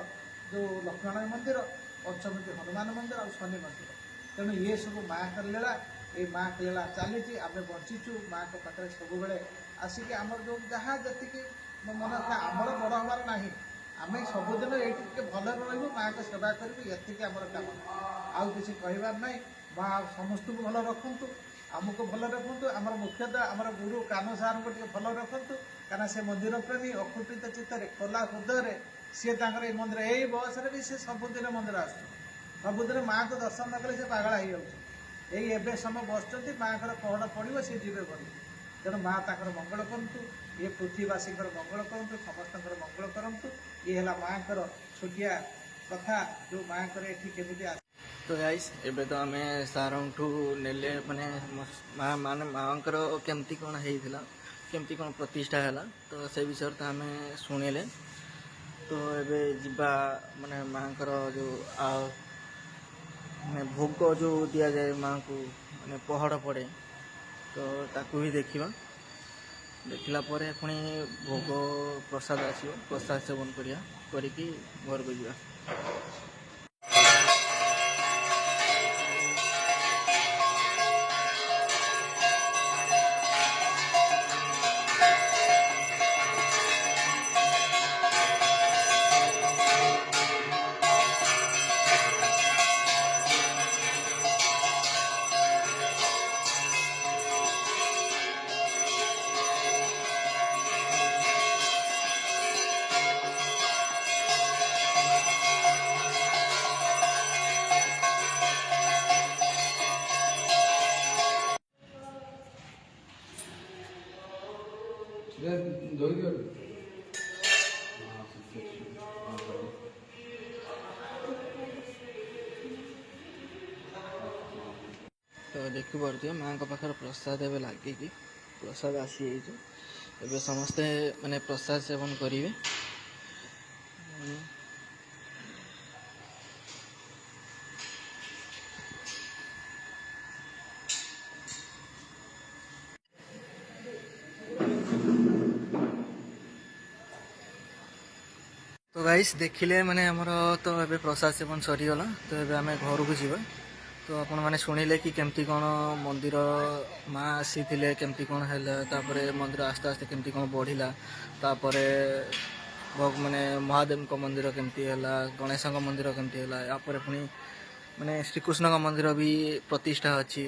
ଯେଉଁ ଲକ୍ଷ୍ମୀନାରାୟଣ ମନ୍ଦିର, ପଞ୍ଚମୁଖୀ ହନୁମାନ ମନ୍ଦିର ଆଉ ଶନି ମନ୍ଦିର। ତେଣୁ ଇଏ ସବୁ ମାଆଙ୍କ ଲୀଳା, ଏଇ ମାଆଙ୍କ ଲୀଳା ଚାଲିଛି। ଆମେ ବଞ୍ଚିଛୁ ମାଆଙ୍କ ପାଖରେ ସବୁବେଳେ ଆସିକି ଆମର ଯେଉଁ ଯାହା ଯେତିକି ମନ ଥାଏ, ଆମର ବଡ଼ ହେବାର ନାହିଁ। ଆମେ ସବୁଦିନ ଏଇଠି ଟିକେ ଭଲରେ ରହିବୁ, ମାଆଙ୍କ ସେବା କରିବୁ, ଏତିକି ଆମର କାମ। ଆଉ କିଛି କହିବାର ନାହିଁ। ମା ସମସ୍ତଙ୍କୁ ଭଲ ରଖନ୍ତୁ, ଆମକୁ ଭଲ ରଖନ୍ତୁ। ଆମର ମୁଖ୍ୟତଃ ଆମର ଗୁରୁ କାହ୍ନୁ ସାର୍ଙ୍କୁ ଟିକେ ଭଲ ରଖନ୍ତୁ, କାରଣ ସେ ମନ୍ଦିର ପ୍ରେମୀ, ଅକୁଣ୍ଠିତ ଚିତ୍ତରେ, ଖୋଲା ହୃଦୟରେ ସିଏ ତାଙ୍କର ଏଇ ମନ୍ଦିର, ଏଇ ବୟସରେ ବି ସେ ସବୁଦିନ ମନ୍ଦିର ଆସୁଛନ୍ତି। ସବୁଦିନ ମାଆଙ୍କୁ ଦର୍ଶନ ନ କଲେ ସେ ପାଗଳା ହେଇଯାଉଛି। ଏଇ ଏବେ ସମୟ ବସୁଛନ୍ତି, ମାଆଙ୍କର ପହଡ଼ ପଡ଼ିବ, ସେ ଯିବେ ଘରକୁ। तेणु माँ ताकर मंगल करतु ये पृथ्वीवासी मंगल करतु समस्त मंगल करतु ये है माँ छोटिया कथा जो माँ केमी आस। तो गाइस एबे तो आमे सारंठू नेले माने माने माँकर केमती कौन होइथिला केमती कौन प्रतिष्ठा हैला तो से विषय तो आमे शुणिले। तो एबे जिबा माने माँकर जो माने भोग जो दिया जाए माँ को माने पहड़ पड़े तो ताकू ही देखिबा। देखला परे पुणी भोग प्रसाद आसीबो प्रसाद सेवन करिया करिकी घर को जिबा। तो देखी पारे माँ पाखे प्रसाद एवं लगे कि प्रसाद आसी एवं समस्ते माने प्रसाद सेवन करेंगे। तो गाइस देखिले माने हमर तो एबे प्रसाद सेवन सरीगला तो एबे आमे घर को जीवा। तो आपण माने सुनिले कि केमती कौन मंदिर माँ आसी केमती कौन है मंदिर आस्ते आस्ते केमती कौन बढ़िला तापरे भोग माने महादेव को मंदिर केमती है गणेश मंदिर केमती है यापर पुणी माने श्रीकृष्ण का मंदिर भी प्रतिष्ठा अच्छी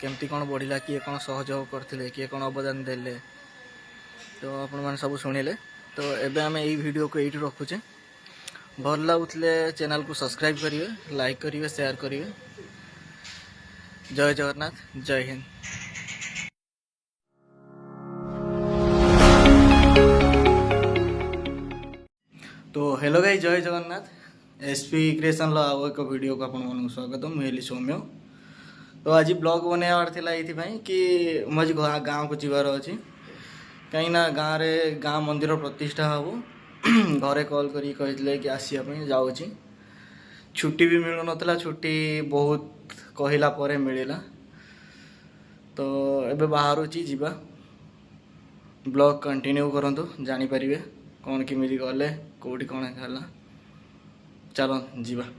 केमती कौन बढ़िला किए कौन सहयोग करते किए कौन अवदान देले तो आपण माने सब शुणिले। तो एबे आमे एई वीडियो को एइट रखुचे भल लागुतले चैनल को सब्सक्राइब करिवे लाइक करिवे शेयर करिवे। जय जगन्नाथ जय हिंद। तो हेलो गाइस जय जगन्नाथ एसपी क्रिएशन आउ एक वीडियो को आपन स्वागत मुझे सौम्य। तो आज ब्लॉग बनवार थी कि मुझे गाँव को जीवार अच्छी कहीं गाँव रे गाँ मंदिर प्रतिष्ठा हम घरे कॉल करी कि आसापी जाऊँगी छुट्टी भी मिलू नाला छुट्टी बहुत कहला परे मिलला तो एबे बाहरुची जीवा ब्लॉग कंटिन्यू करंतु जानी परिवे कौन किमिति गले कोठी कौन है चलो जीवा।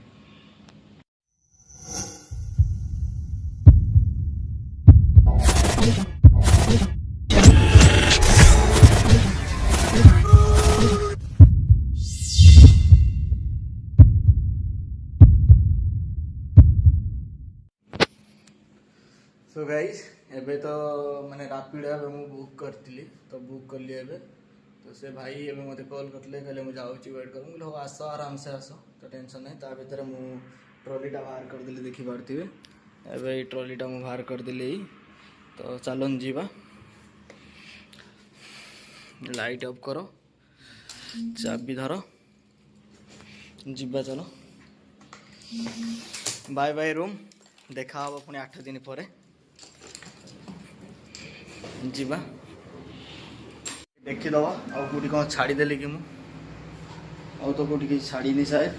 सो गाइस एबे तो माने रापिड एबे मु बुक करथिली तो बुक करली एबे तो से भाई एबे मते कॉल करले कहले मु जाउची वेट कर मु आस आराम से आस तो टेंशन नहीं ता भीतर मु ट्रॉलीटा बाहर कर देली देखि पारथिबे एबे ई ट्रॉलीटा मु बाहर कर देली तो चलन जीवा। लाइट ऑफ करो चाबी धरो जीवा चलो बाय बाय रूम देखा हम पुणी 8 दिन पर जीवा देखी दवा आउ कौटी कौन छाड़देली कि मुझे तो कौटी कि छाड़ी शायद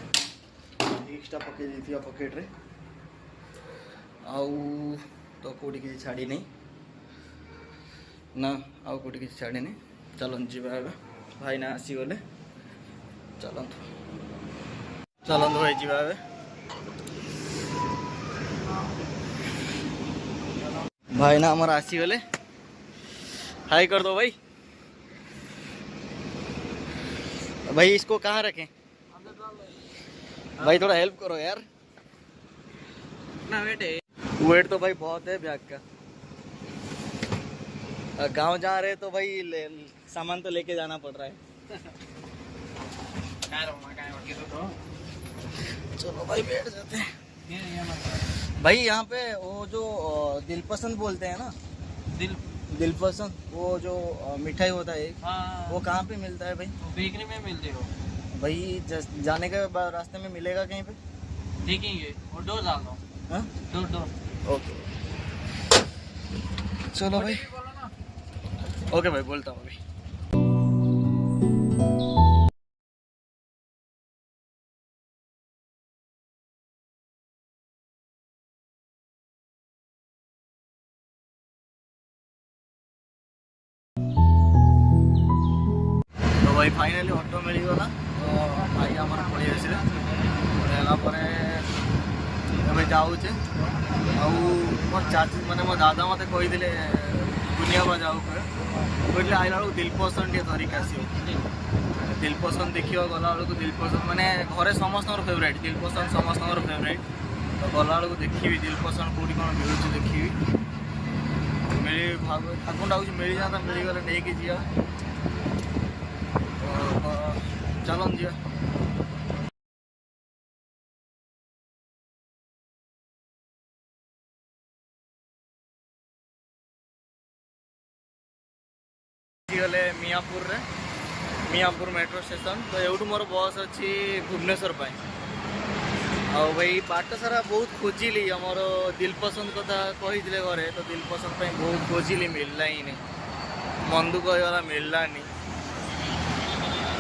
एक्सट्रा पकई देती पकेट रे आउ तो कौटी कि छाड़ी नहीं ना आउ कौटी कि छाड़ी नहीं चलन जीवा भाई ना आसीगले चलतु चलतु भाई जीवा भाई ना हमारा आसीगले हाई कर दो भाई। भाई इसको कहाँ रखें भाई थोड़ा हेल्प करो यार ना वेट तो भाई बहुत है बैग का गांव जा रहे तो भाई सामान तो लेके जाना पड़ रहा है। चलो भाई बैठ जाते हैं भाई यहाँ पे वो जो दिल पसंद बोलते हैं ना दिल पसंद वो जो मिठाई होता है एक, हाँ वो कहाँ पे मिलता है भाई? बेकरी में मिलते हो। भाई जाने के बाद रास्ते में मिलेगा कहीं पे? देखेंगे और डोर डाल दो। हाँ डोर ओके चलो भाई। ओके भाई बोलता हूँ अभी। तो भाई फाइनाली ऑटो मिलगला। तो भाई आमर पड़े आसले पड़ेगा ଏବେ ଯାଉଛେ ଆଉ ମୋର ଚାର୍ଜ ମାନେ ମୋ ଦାଦା ମୋତେ କହିଥିଲେ ବୁଲିବା ଯାଉ କହିଥିଲେ ଆଇଲା ବେଳକୁ ଦିଲ୍ ପସନ୍ଦ ଟିକେ ଧରିକି ଆସିବ। ଦିଲ୍ ପସନ୍ଦ ଦେଖିବ ଗଲାବେଳକୁ ଦିଲ୍ ପସନ୍ଦ ମାନେ ଘରେ ସମସ୍ତଙ୍କର ଫେଭରାଇଟ୍, ଦିଲ୍ ପସନ୍ଦ ସମସ୍ତଙ୍କର ଫେଭରାଇଟ୍। ତ ଗଲାବେଳକୁ ଦେଖିବି ଦିଲ୍ ପସନ୍ଦ କେଉଁଠି କ'ଣ ମିଳୁଛି ଦେଖିବି। ଠାକୁର ଡାକୁଛି ମିଳିଯାଆନ୍ତା, ମିଳିଗଲେ ନେଇକି ଯିବା। ତ ଚାଲନ୍ତୁ ଯିବା। गले मियापुर मेट्रो स्टेशन। तो एवटू मोर बस अच्छी भुवनेश्वर पाई। आ भाई बाट सारा बहुत खोजिली आमर दिल पसंद कथा कही घरे। तो दिल पसंद पाई बहुत खोजिली मिलला ही नहीं, मन दुख होगा मिललानी।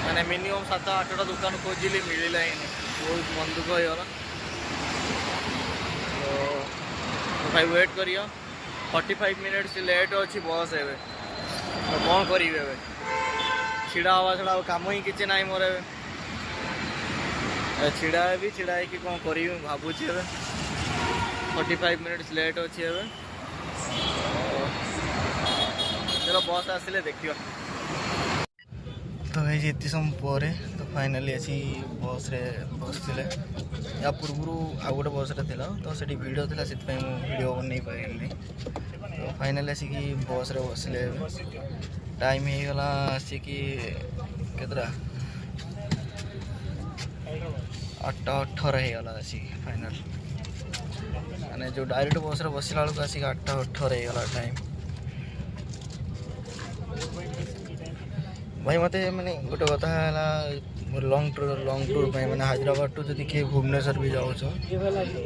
मैंने मिनिमम 7-8टा दुकान खोजिली मिलला ही नहीं, बहुत मन दुख होगा। तो भाई वेट करियो, 45 मिनट्स लेट अच्छी बस है। तो कौन करी छिड़ा हवा छड़ा कम ही किसी ना मोर। छिड़ा भी छिड़ा कि कौन करी भावुची। 45 मिनट्स लेट अच्छी ए। चलो बस आसिले देखियो। तो भाई ये समय पर तो फाइनाली आसी बस रे बसते या पूर्व आउ गोटे बस रे थिला। तो सेठी वीडियो थिला से वीडियो बन पारि। तो फाइनाली आसिकी बस रे बसले। टाइम हो गला आसिकी केतरा 8:18 हो गला आसिकी फाइनल। माने जो डायरेक्ट बस रे बसला बेलू आसिक 8:18 हो गला टाइम। भाई मत मैंने गोटे कथा है लॉन्ग टूर मैंने हैदराबाद टू जदि किए भुवनेश्वर भी जाऊँ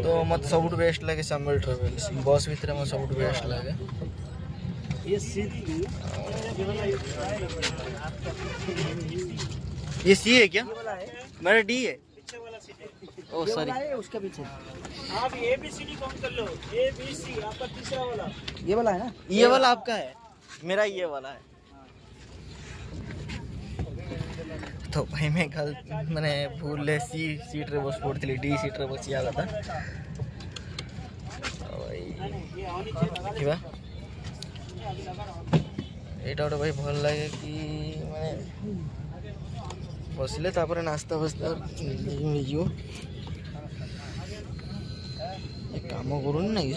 तो मत सब बेस्ट लगे सामल ट्रावेल्स बस भितर मत सब बेस्ट लगे। ये सी है क्या? मेरा डी है। ओ सॉरी उसके पीछे आप A B C D count कर लो। ए बी सी आपका तीसरा वाला ये वाला है ना? ये वाला आपका है, मेरा ये वाला है। तो भाई मैं कल मैंने भूल सी सीट रे बस पड़ी डी सीट रे बस आगा था। एटा गोटे भाई भल लगे कि माने बसले तापर नास्ता बस्ता मिल काम करूँ ना कि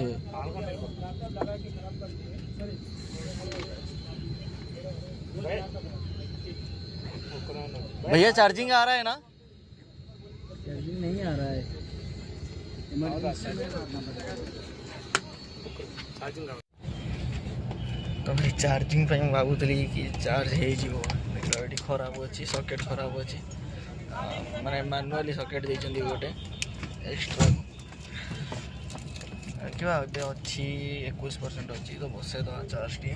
भैया चार्जिंग आ रहा है ना? चार्जिंग नहीं आ रहा है। तो भाई चार्जिंग पे भावुली कि चार्ज हो खराब अच्छी सकेट खराब अच्छी माने मैनुअली सकेट देइछन्ती गोटे एक्स्ट्रा क्या अच्छी 21% अच्छी। तो बसे तो चार्ज टी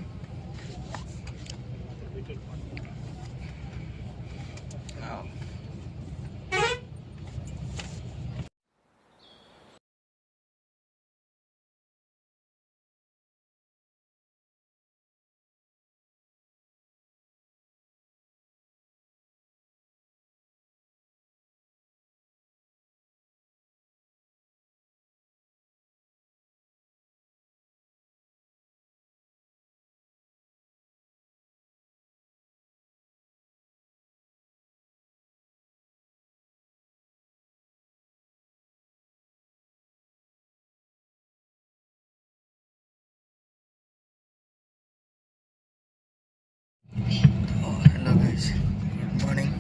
हेलो गाइस गुड मॉर्निंग।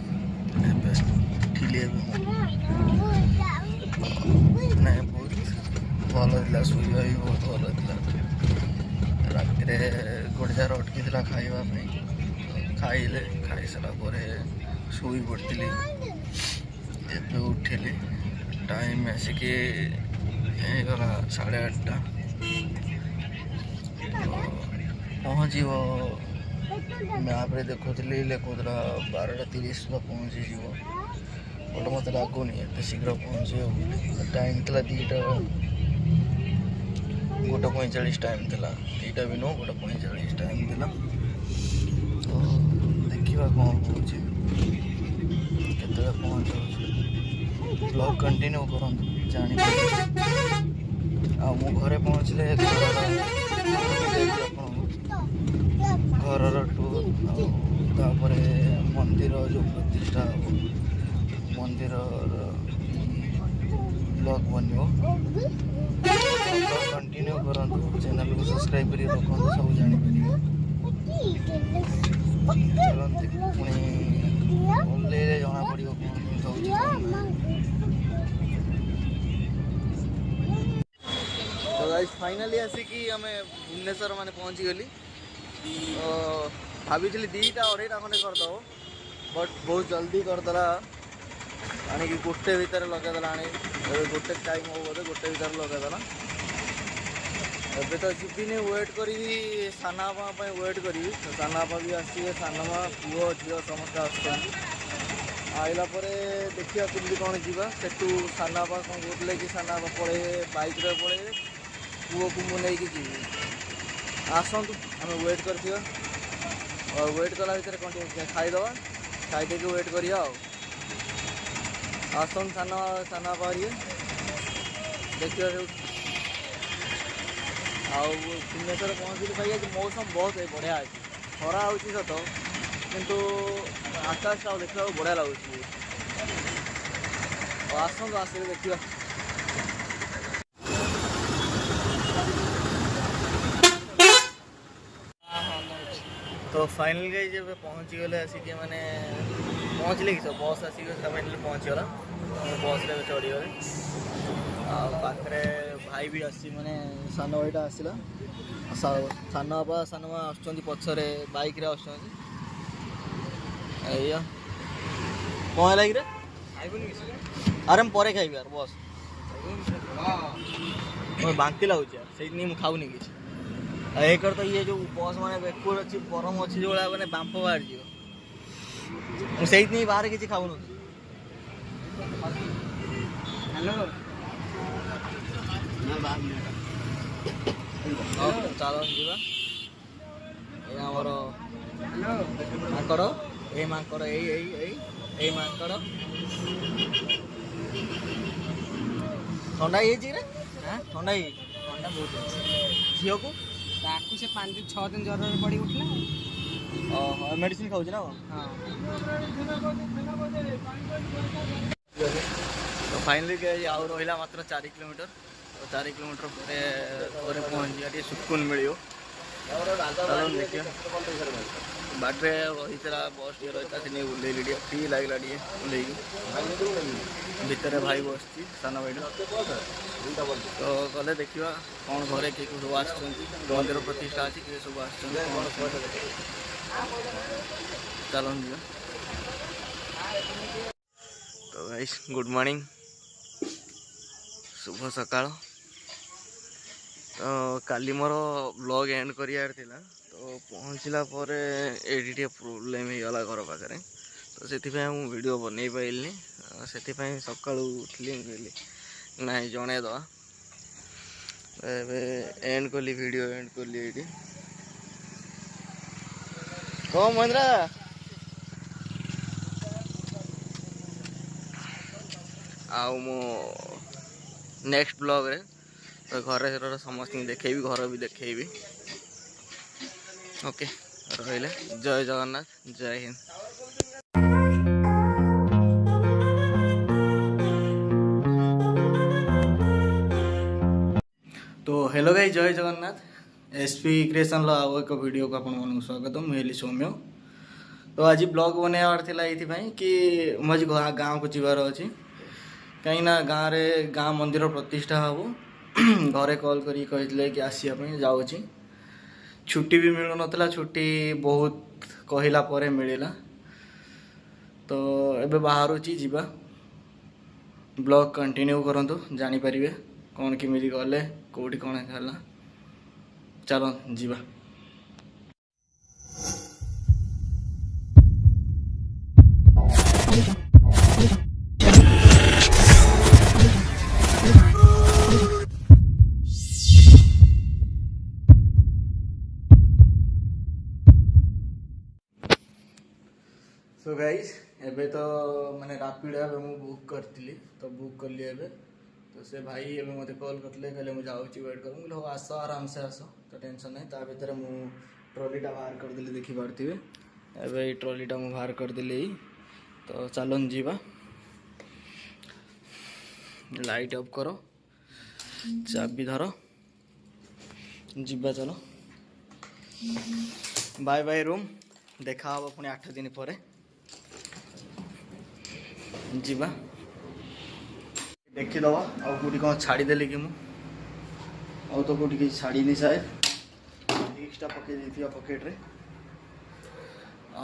ठीक नहीं बहुत भल था शुआ भी बहुत भल था। रात ଗୋଟେ ଜାଗାରେ ଅଟକିଥିଲା ଖାଇବା ପାଇଁ ଖାଇଲେ ଖାଇସାରିଲା ପରେ ଶୋଇ ପଡ଼ିଥିଲି ଏବେ ଉଠିଲି ଟାଇମ୍ ଆସିକି ହେଇଗଲା 8:30 ପହଞ୍ଚିବ ମ୍ୟାପ୍ରେ ଦେଖୁଥିଲି ଲେଖୁଥିଲା 12:30 ସୁଦ୍ଧା ପହଞ୍ଚିଯିବ ବଟ୍ ମୋତେ ଲାଗୁନି ଏତେ ଶୀଘ୍ର ପହଞ୍ଚିବ ବୋଲି ଟାଇମ୍ ଥିଲା 1:45 ଟାଇମ୍ ଥିଲା 2ଟା ବି ନୁହଁ 1:45 ଟାଇମ୍ ଥିଲା ତ ଦେଖିବା କ'ଣ ହେଉଛି କେତେବେଳେ ପହଞ୍ଚଉଛି ବ୍ଲଗ୍ କଣ୍ଟିନ୍ୟୁ କରନ୍ତୁ ଜାଣିପାରିବେ ଆଉ ମୁଁ ଘରେ ପହଞ୍ଚିଲେ ଘରର ଟୁର୍ ଆଉ ତାପରେ ମନ୍ଦିର ଯେଉଁ ପ୍ରତିଷ୍ଠା ହେବ ମନ୍ଦିରର ବ୍ଲଗ୍ ବନିବ କଣ୍ଟିନ୍ୟୁ କରନ୍ତୁ ଚ୍ୟାନେଲକୁ ସବସ୍କ୍ରାଇବ୍ କରି ରଖନ୍ତୁ ସବୁ ଜାଣିପାରିବେ ଚାଲନ୍ତୁ ପୁଣି ଓହ୍ଲେଇଲେ ଜଣାପଡ଼ିବ କ'ଣ ହେଉଛି ତ ଗାଇସ୍ ଫାଇନାଲି ଆସିକି ଆମେ ଭୁବନେଶ୍ୱର ମାନେ ପହଞ୍ଚିଗଲି ତ ଭାବିଥିଲି 2ଟା-2:30 ଖଣ୍ଡେ କରିଦେବ ବଟ୍ ବହୁତ ଜଲ୍ଦି କରିଦେଲା ଆଣିକି 1 ଭିତରେ ଲଗାଇଦେଲା ଆଣିକି ଏବେ 1 ଟାଇମ୍ ହେବ ବୋଧେ 1 ଭିତରେ ଲଗାଇଦେଲା ଏବେ ତ ଯିବିନି ୱେଟ୍ କରିବି ସାନ ବାପା ପାଇଁ ୱେଟ୍ କରିବି ତ ସାନ ବାପା ବି ଆସିବେ ସାନମା ପୁଅ ଝିଅ ସମସ୍ତେ ଆସୁଛନ୍ତି ଆଇଲା ପରେ ଦେଖିବା କେମିତି କ'ଣ ଯିବା ସେଠୁ ସାନ ବାପା କ'ଣ କହୁଥିଲେ କି ସାନ ବାପା ପଳେଇବେ ବାଇକ୍ରେ ପଳେଇବେ ପୁଅକୁ ମୁଁ ନେଇକି ଯିବି ଆସନ୍ତୁ ଆମେ ୱେଟ୍ କରିଥିବା ୱେଟ୍ କଲା ଭିତରେ କ'ଣ ଟିକେ ଖାଇଦେବା ଖାଇଦେଇକି ୱେଟ୍ କରିବା ଆଉ ଆସନ୍ତୁ ସାନ ବାପା ଇଏ ଦେଖିବା ସେଠୁ ଆଉ ଭୁବନେଶ୍ୱର ପହଞ୍ଚିଲି ଭାଇ ଆଜି ମୌସମ ବହୁତ ବଢ଼ିଆ ଅଛି ଖରା ହେଉଛି ସତ କିନ୍ତୁ ଆକାଶଟା ଆଉ ଦେଖିବାକୁ ବଢ଼ିଆ ଲାଗୁଛି ଆଉ ଆସନ୍ତୁ ଆସିଲେ ଦେଖିବା ତ ଫାଇନାଲି ଗାଇଜ୍ ଏବେ ପହଞ୍ଚିଗଲେ ଆସିକି ମାନେ ପହଞ୍ଚିଲେ କି ସବୁ ବସ୍ ଆସିକି ଫାଇନାଲି ପହଞ୍ଚିଗଲା ବସ୍ରେ ଏବେ ଚଢ଼ିଗଲେ ଆଉ ପାଖରେ ଭାଇ ବି ଆସିଛି ମାନେ ସାନ ଭାଇଟା ଆସିଲା ସାନ ବାପା ସାନ ମା ଆସୁଛନ୍ତି ପଛରେ ବାଇକ୍ରେ ଆସୁଛନ୍ତି ଏଇଆ କ'ଣ ହେଲା କିରେ ଆରେ ମୁଁ ପରେ ଖାଇବି ଆର ବସ୍ ମୋର ବାନ୍ତି ଲାଗୁଛି ଆର ସେଇଥିପାଇଁ ମୁଁ ଖାଉନି କିଛି ଆଉ ଏକର ତ ଇଏ ଯେଉଁ ବସ୍ ମାନେ ବେକୁର ଅଛି ଗରମ ଅଛି ଯେଉଁଭଳିଆ ମାନେ ବାମ୍ଫ ବାହାରିଯିବ ମୁଁ ସେଇଥିପାଇଁ ବାହାରେ କିଛି ଖାଉନଥିଲି ହ୍ୟାଲୋ ଚାଲ ଯିବା ଏଇ ଆମର ମାଙ୍କଡ଼ ଏଇ ମାଙ୍କଡ଼ ଏଇ ମାଙ୍କଡ଼ ଥଣ୍ଡା ହେଇଯାଇଛି ରେ ଥଣ୍ଡା ହେଇଯାଇଛି ଥଣ୍ଡା ବହୁତ ଝିଅକୁ ତାକୁ ସେ 5-6 ଦିନ ଜ୍ୱରରେ ପଡ଼ି ଉଠିଲା ଓହୋ ମେଡ଼ିସିନ ଖାଉଛି ନା ତ ଫାଇନାଲି ଆଉ ରହିଲା ମାତ୍ର 4 କିଲୋମିଟର 4 କିଲୋମିଟର ପରେ ପହଞ୍ଚିବା ଟିକେ ସୁକୁନ ମିଳିବ ଦେଖିବା ବାଟରେ ରହିଥିଲା ବସ୍ ଟିକେ ରହିଥିଲା ସେ ନେଇ ଓହ୍ଲେଇଲି ଟିକେ ଫ୍ରି ଲାଗିଲା ଟିକେ ଓହ୍ଲେଇକି ଭିତରେ ଭାଇ ବସିଛି ସାନ ଭାଇଟା ତ ଗଲେ ଦେଖିବା କ'ଣ ଘରେ କିଏ ସବୁ ଆସୁଛନ୍ତି ମନ୍ଦିର ପ୍ରତିଷ୍ଠା ଅଛି କିଏ ସବୁ ଆସୁଛନ୍ତି ଚାଲନ୍ତୁ ଯିବା ତ ଗାଇସ୍ ଗୁଡ଼୍ ମର୍ଣ୍ଣିଂ ଶୁଭ ସକାଳ ତ କାଲି ମୋର ବ୍ଲଗ୍ ଏଣ୍ଡ କରିବାର ଥିଲା ତ ପହଞ୍ଚିଲା ପରେ ଏଇଠି ଟିକେ ପ୍ରୋବ୍ଲେମ୍ ହେଇଗଲା ଘର ପାଖରେ ତ ସେଥିପାଇଁ ମୁଁ ଭିଡ଼ିଓ ବନେଇ ପାରିଲିନି ସେଥିପାଇଁ ସକାଳୁ ଉଠିଲି କହିଲି ନାଇଁ ଜଣେଇଦେବା ଏବେ ଏଣ୍ଡ କଲି ଭିଡ଼ିଓ ଏଣ୍ଡ କଲି ଏଇଠି କ'ଣ ମହେନ୍ଦ୍ରା ଆଉ ମୁଁ ନେକ୍ସଟ ବ୍ଲଗ୍ରେ ତ ଘରେ ସମସ୍ତଙ୍କୁ ଦେଖେଇବି ଘର ବି ଦେଖେଇବି ଓକେ ରହିଲେ ଜୟ ଜଗନ୍ନାଥ ଜୟ ହିନ୍ଦ तो हेलो गाइस जय जगन्नाथ एसपी क्रिएशन आउ एक वीडियो को आपण मानक स्वागत मुझे सौम्य तो आज ब्लॉग बनवार था ये कि मुझे गाँव को जीवार अच्छी कहीं गाँव मंदिर प्रतिष्ठा हम घरे कॉल करी कि आसपा जाऊँगी छुट्टी भी मिलू नथला छुट्टी बहुत कहला परे मिलिला तो एबे बाहरुची जीवा ब्लॉग कंटिन्यू करंतु जानी परिबे कौन किमिति गले कोठी कौन खाला चलो जीवा। सो गाइस एबे तो माने रैपिडो एबे मु बुक करथिली तो बुक करली एबे तो से भाई एबे मते कॉल करथले कहले मु जाउची वेट कर मु आसो आराम से आसो तो टेंशन नहीं ता भीतर मु ट्रॉलीटा बाहर कर दिली देखि पारथिबे एबे ई ट्रॉलीटा मु बाहर कर दिली तो चलन जीवा लाइट ऑफ करो चाबी धरो जीवा चलो बाय बाय रूम देखा हबो पुणी 8 दिन परे जीवा देखी दवा आउ कोटी कौन छाड़ी देली कि मु आउ तो कोटी कि छाड़ी नहीं शायद एक्स्ट्रा पके देथिया पॉकेट रे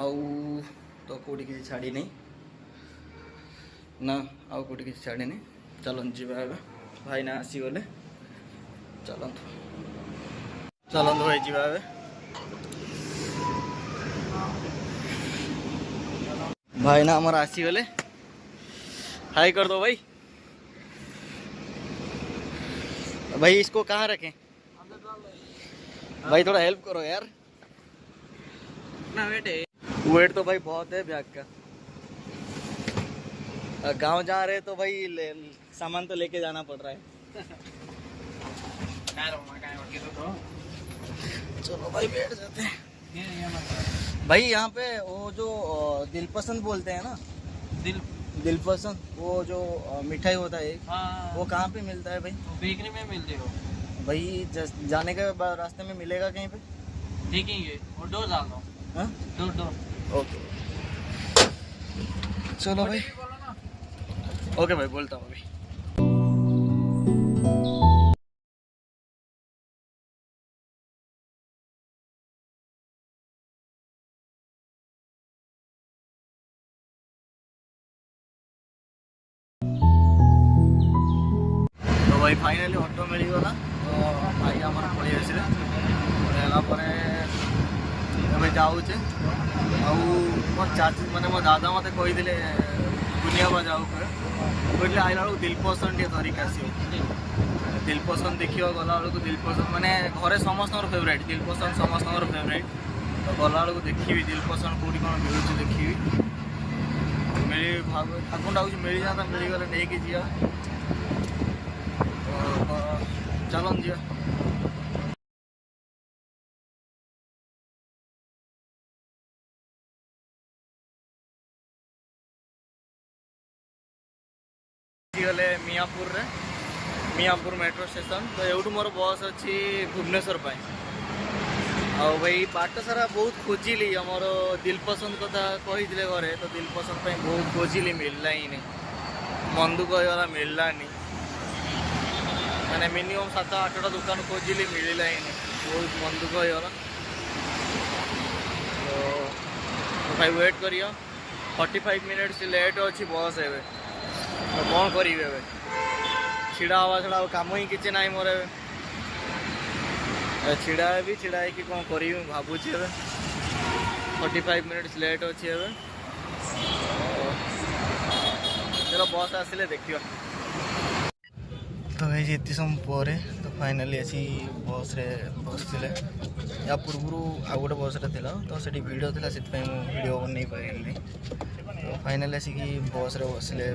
आउ तो कोटी कि छाड़ी नहीं ना आउ कोटी कि छाड़ी नहीं चलन जीवा एबे भाई ना आसी गले चलन भाई जीवा एबे भाई ना हमारा आसी गले हाय कर दो भाई भाई इसको कहाँ रखें भाई थोड़ा हेल्प करो यार ना वेट तो भाई बहुत है बैग का गांव जा रहे तो भाई सामान तो लेके जाना पड़ रहा है चलो भाई बैठ जाते हैं भाई यहाँ पे वो जो दिल पसंद बोलते हैं ना दिल पसंद वो जो मिठाई होता है हाँ, वो कहाँ पे मिलता है भाई बेकरी में मिलते हो भाई जाने के बाद रास्ते में मिलेगा कहीं पे देखेंगे और डोर डाल दो हाँ डोर ओके चलो भाई ओके भाई बोलता हूँ अभी तो भाई फाइनाली ऑटो मिलगला तो भाई आमर पलि आसिले पलैला एबे जाऊचे आउ चार्ज माने मो दादा मते कही दुनिया बा जाऊ कहले आइला बेलू दिल पसंद टे धरिक आसियो दिल पसंद देखियो गला बेलू दिल पसंद माने घरे समस्त फेवरेट दिल पसंद समस्त फेवरेट तो गला बेलू देखी दिल पसंद कौटी कौन मिलूँ देखी मिली ठाकुर डाक मिल जाता मिलगले नहीं कि जी चलन जी गले मियापुर मेट्रो स्टेशन तो एवं मोर बस अच्छी भुवनेश्वर आओ भाई बाट सारा बहुत खोजिली आमर दिल पसंद कथा कही घरे तो दिल पसंद बहुत खोजिली मिलला ही नहीं मन दुख होगा मिललानी मैंने मिनिमम 7-8टा दुकान खोजिली मिलला ही नहीं बहुत मन दुख होगा तो भाई वेट करियो 45 मिनट्स लेट अच्छी बस एवं तो कौन करी छिड़ा हवा छड़ा कम ही किसी ना मोर छिड़ा भी छिड़ा कि कौन करी भावुची 45 मिनट्स लेट अच्छी चलो बस आसिले देखियो तो भाई ये समय पर तो फाइनाली आसी बस रे बसते या पूर्व आउ गोटे बस रे तो से वीडियो था से वीडियो बन पारि तो फाइनाली आसिकी बस रे बसले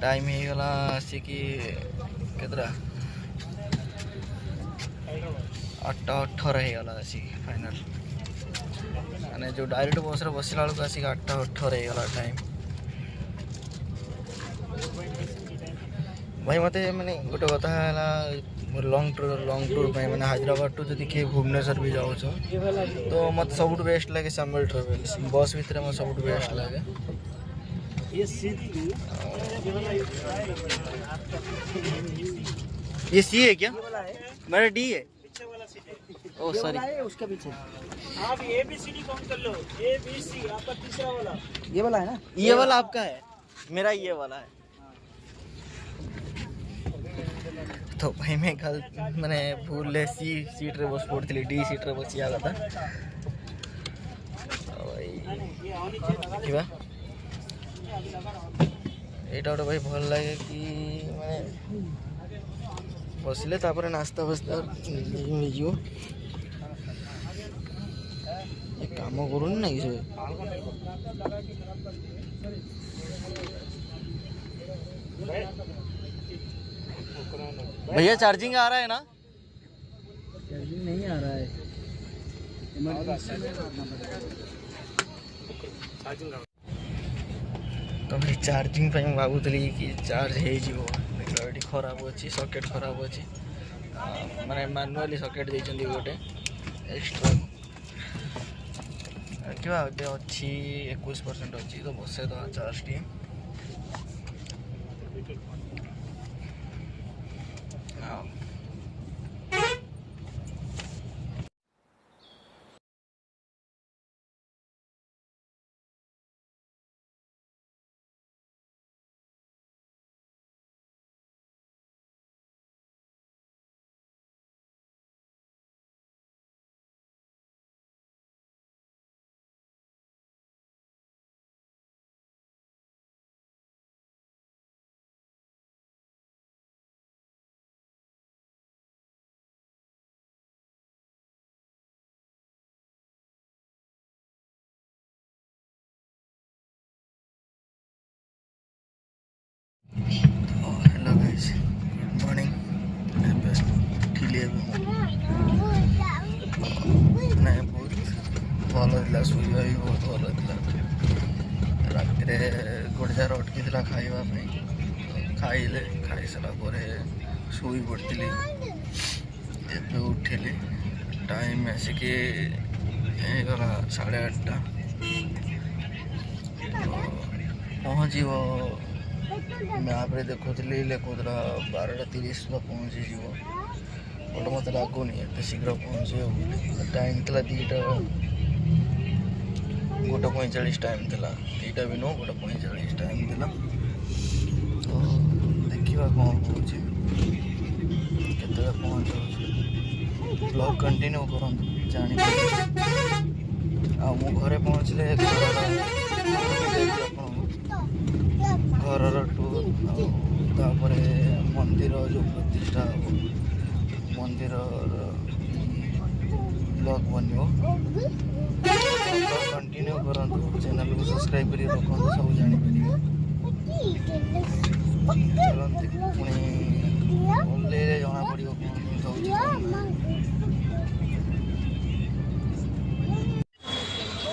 टाइम हो गला आसिकी केतरा 8:18 होगा आसिकी फाइनाल माने जो डायरेक्ट बस रे बसला बेलू आसिक 8:18 होगा टाइम भाई मत मैंने गोटे कथा है लॉन्ग टूर मैंने हैदराबाद टू जदि किए भुवनेश्वर भी जाऊँ तो मत सब बेस्ट लगे सामल ट्रावेल्स बस भितर मत सब बेस्ट लगे ये सी है क्या मेरा डी है ओ ये सॉरी वाला है उसके पीछे। आप ABCD काउंट कर लो, ABC आपका तीसरा वाला। ये वाला है ना? ये वाला आपका है, मेरा ये वाला है। तो भाई मैं कल मैंने भूल सी सीट रे बस पड़ती डी सीट रे बस या था এইটা ଗୋଟେ ଭାଇ ଭଲ ଲାଗେ କି ମାନେ ବସିଲେ ତାପରେ ନାସ୍ତା ବସ୍ତା ମିଳିଯିବ। ଏ କାମ କରୁନି ନା କି ସବୁ। भैया चार्जिंग आ रहा है ना? चार्जिंग नहीं आ रहा है, इमरजेंसी में करना पड़ेगा। तो भाई चार्जिंग पे मैं भावुली कि चार्ज हो खराब अच्छी सकेट खराब अच्छी माने मैनुअली सकेट देइछंदी गोटे एक्स्ट्रा क्या अच्छी 21% अच्छी तो बसे तो चार्ज टी हेलो गाइस गुड मॉर्निंग उठिली नहीं बहुत भल था शुवा भी बहुत भल था राति गोटे जार अटकी खावाई खाइले खाई सारापर शुई पड़ी एवं उठिली टाइम आसिकी गला 8:30 पहुँच मैप रे देखुली लिखुला 12:30 पहुँची बट मत लगुनि एत शीघ्र पहुँचे टाइम था 2:45 टाइम था 2टा भी नुह 2:45 टाइम था तो देखा कौन कौच के पहुँच ब्लॉग कंटिन्यू करूँ जानी मु घरे पहुँचले घर टूर तापर मंदिर जो प्रतिष्ठा मंदिर ब्लॉग बनो कंटिन्यू करूँ चैनल को सब्सक्राइब कर रखु सब जापर चलते पुणी जना पड़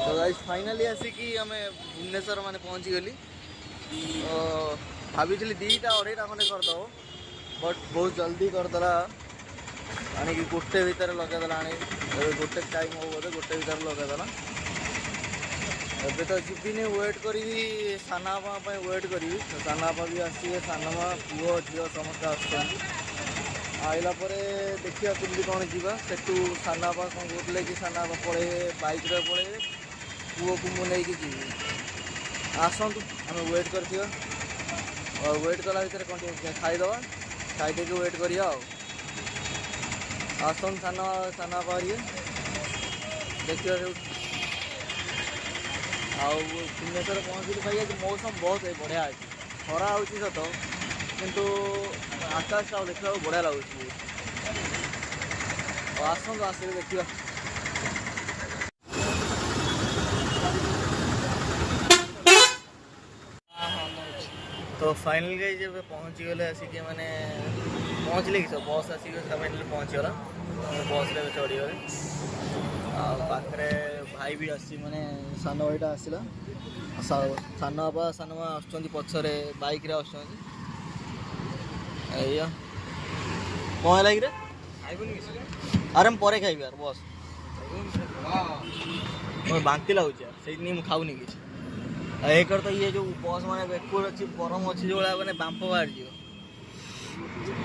तो गाइस फाइनली आसिकी आम भुवनेश्वर माने पहुँची गली भाभी 2टा 2.5टा खंडे करदेव बट बहुत जल्दी करदेला आने की गोटे भितर लगेदेला आने गोटे टाइम हो बोधे गोटे भितर लगेदेला एबे तो जीविनी वेट करी सानापा वेट करी तो सानापा भी आसवे सानमा पुओ झील समस्त आसला देखिए केमती कौन जीवा सेठू सानापा कौन कहते कि सानापा पड़े बाइक पड़े पुओ को मुझे जी आसतु आम वेट कर वेट कला भितर कौन खाईदे खाईदे वेट करिया आसन साना पारे देखिए भुवनेश्वर पहुँचली भाई आज मौसम बहुत बढ़िया अच्छे खरा हो सत किंतु आकाशटा देखा बढ़िया लगुच आसतु आसिक देखिए तो फाइनल गई जब पहुँची गले आसिक मैंने पहुँचले कि सब बस आसिक फाइनल पहुँचीगला बस रे चढ़ी गले पाखे भाई भी आसी मैंने सान भाईटा आसला सान बापा सान माँ आसुँच पछरे बाइक रे आसुँच कौन है कि अरे मैं पर खाइबी यार बस मोर बांति लगुच यार से खाऊनी किसी एक तो ये जो बस मैंने बेकुर अच्छी गरम अच्छी जो मैंने बांप बाहर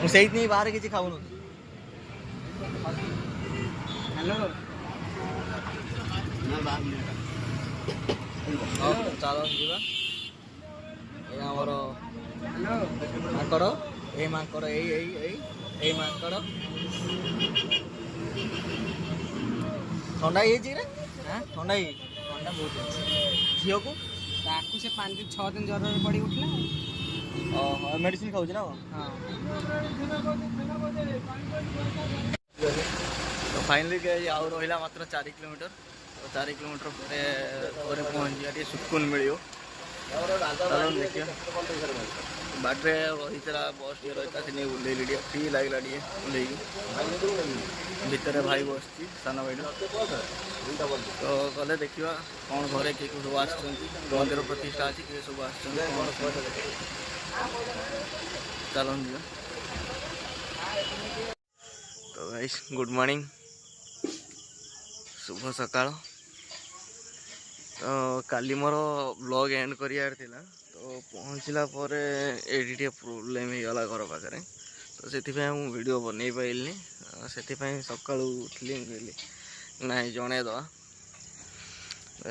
से बाहर किसी खाऊन ଚାଲ ଯିବା ଏ ଆମର ମାଙ୍କଡ଼ ଏଇ ମାଙ୍କଡ଼ ଏଇ ମାଙ୍କଡ଼ ଥଣ୍ଡା ହେଇଯାଇଛି ରେ ଥଣ୍ଡା ହେଇଯାଇଛି ଥଣ୍ଡା ବହୁତ ଅଛି ଝିଅକୁ ତାକୁ ସେ 5-6 ଦିନ ଜ୍ୱରରେ ପଡ଼ି ଉଠିଲା ଓହୋ ମେଡ଼ିସିନ ଖାଉଛି ନା ହଁ ତ ଫାଇନାଲି ଆଉ ରହିଲା ମାତ୍ର 4 କିଲୋମିଟର ତ 4 କିଲୋମିଟର ପରେ ପହଞ୍ଚିବା ଟିକେ ସୁକୁନ ମିଳିବ ଚାଲନ୍ତୁ ଦେଖିବା ବାଟରେ ରହିଥିଲା ବସ୍ ଟିକେ ରହିଥିଲା ସେ ନେଇ ଓହ୍ଲେଇଲି ଟିକେ ଫ୍ରି ଲାଗିଲା ଟିକେ ଓହ୍ଲେଇକି ଭିତରେ ଭାଇ ବସିଛି ସାନ ଭାଇଟା ତ ଗଲେ ଦେଖିବା କ'ଣ ଘରେ କିଏ ସବୁ ଆସିଛନ୍ତି ମନ୍ଦିର ପ୍ରତିଷ୍ଠା ଅଛି କିଏ ସବୁ ଆସିଛନ୍ତି କ'ଣ ଚାଲନ୍ତୁ ଯିବା ତ ଗାଇସ୍ ଗୁଡ୍ ମର୍ଣ୍ଣିଂ ଶୁଭ ସକାଳ ତ କାଲି ମୋର ବ୍ଲଗ୍ ଏଣ୍ଡ କରିବାର ଥିଲା ତ ପହଞ୍ଚିଲା ପରେ ଏଇଠି ଟିକେ ପ୍ରୋବ୍ଲେମ୍ ହେଇଗଲା ଘର ପାଖରେ ତ ସେଥିପାଇଁ ମୁଁ ଭିଡ଼ିଓ ବନେଇ ପାରିଲିନି ସେଥିପାଇଁ ସକାଳୁ ଉଠିଲି କହିଲି ନାଇଁ ଜଣେଇଦେବା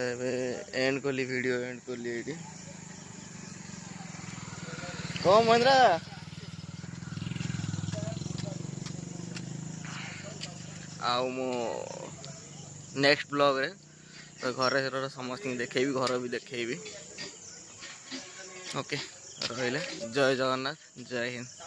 ଏବେ ଏଣ୍ଡ କଲି ଭିଡ଼ିଓ ଏଣ୍ଡ କଲି ଏଇଠି କ'ଣ ମହେନ୍ଦ୍ରା ଆଉ ମୁଁ ନେକ୍ସଟ ବ୍ଲଗ୍ରେ ତ ଘରେ ସମସ୍ତଙ୍କୁ ଦେଖେଇବି ଘର ବି ଦେଖେଇବି ଓକେ ରହିଲେ ଜୟ ଜଗନ୍ନାଥ ଜୟ ହିନ୍ଦ।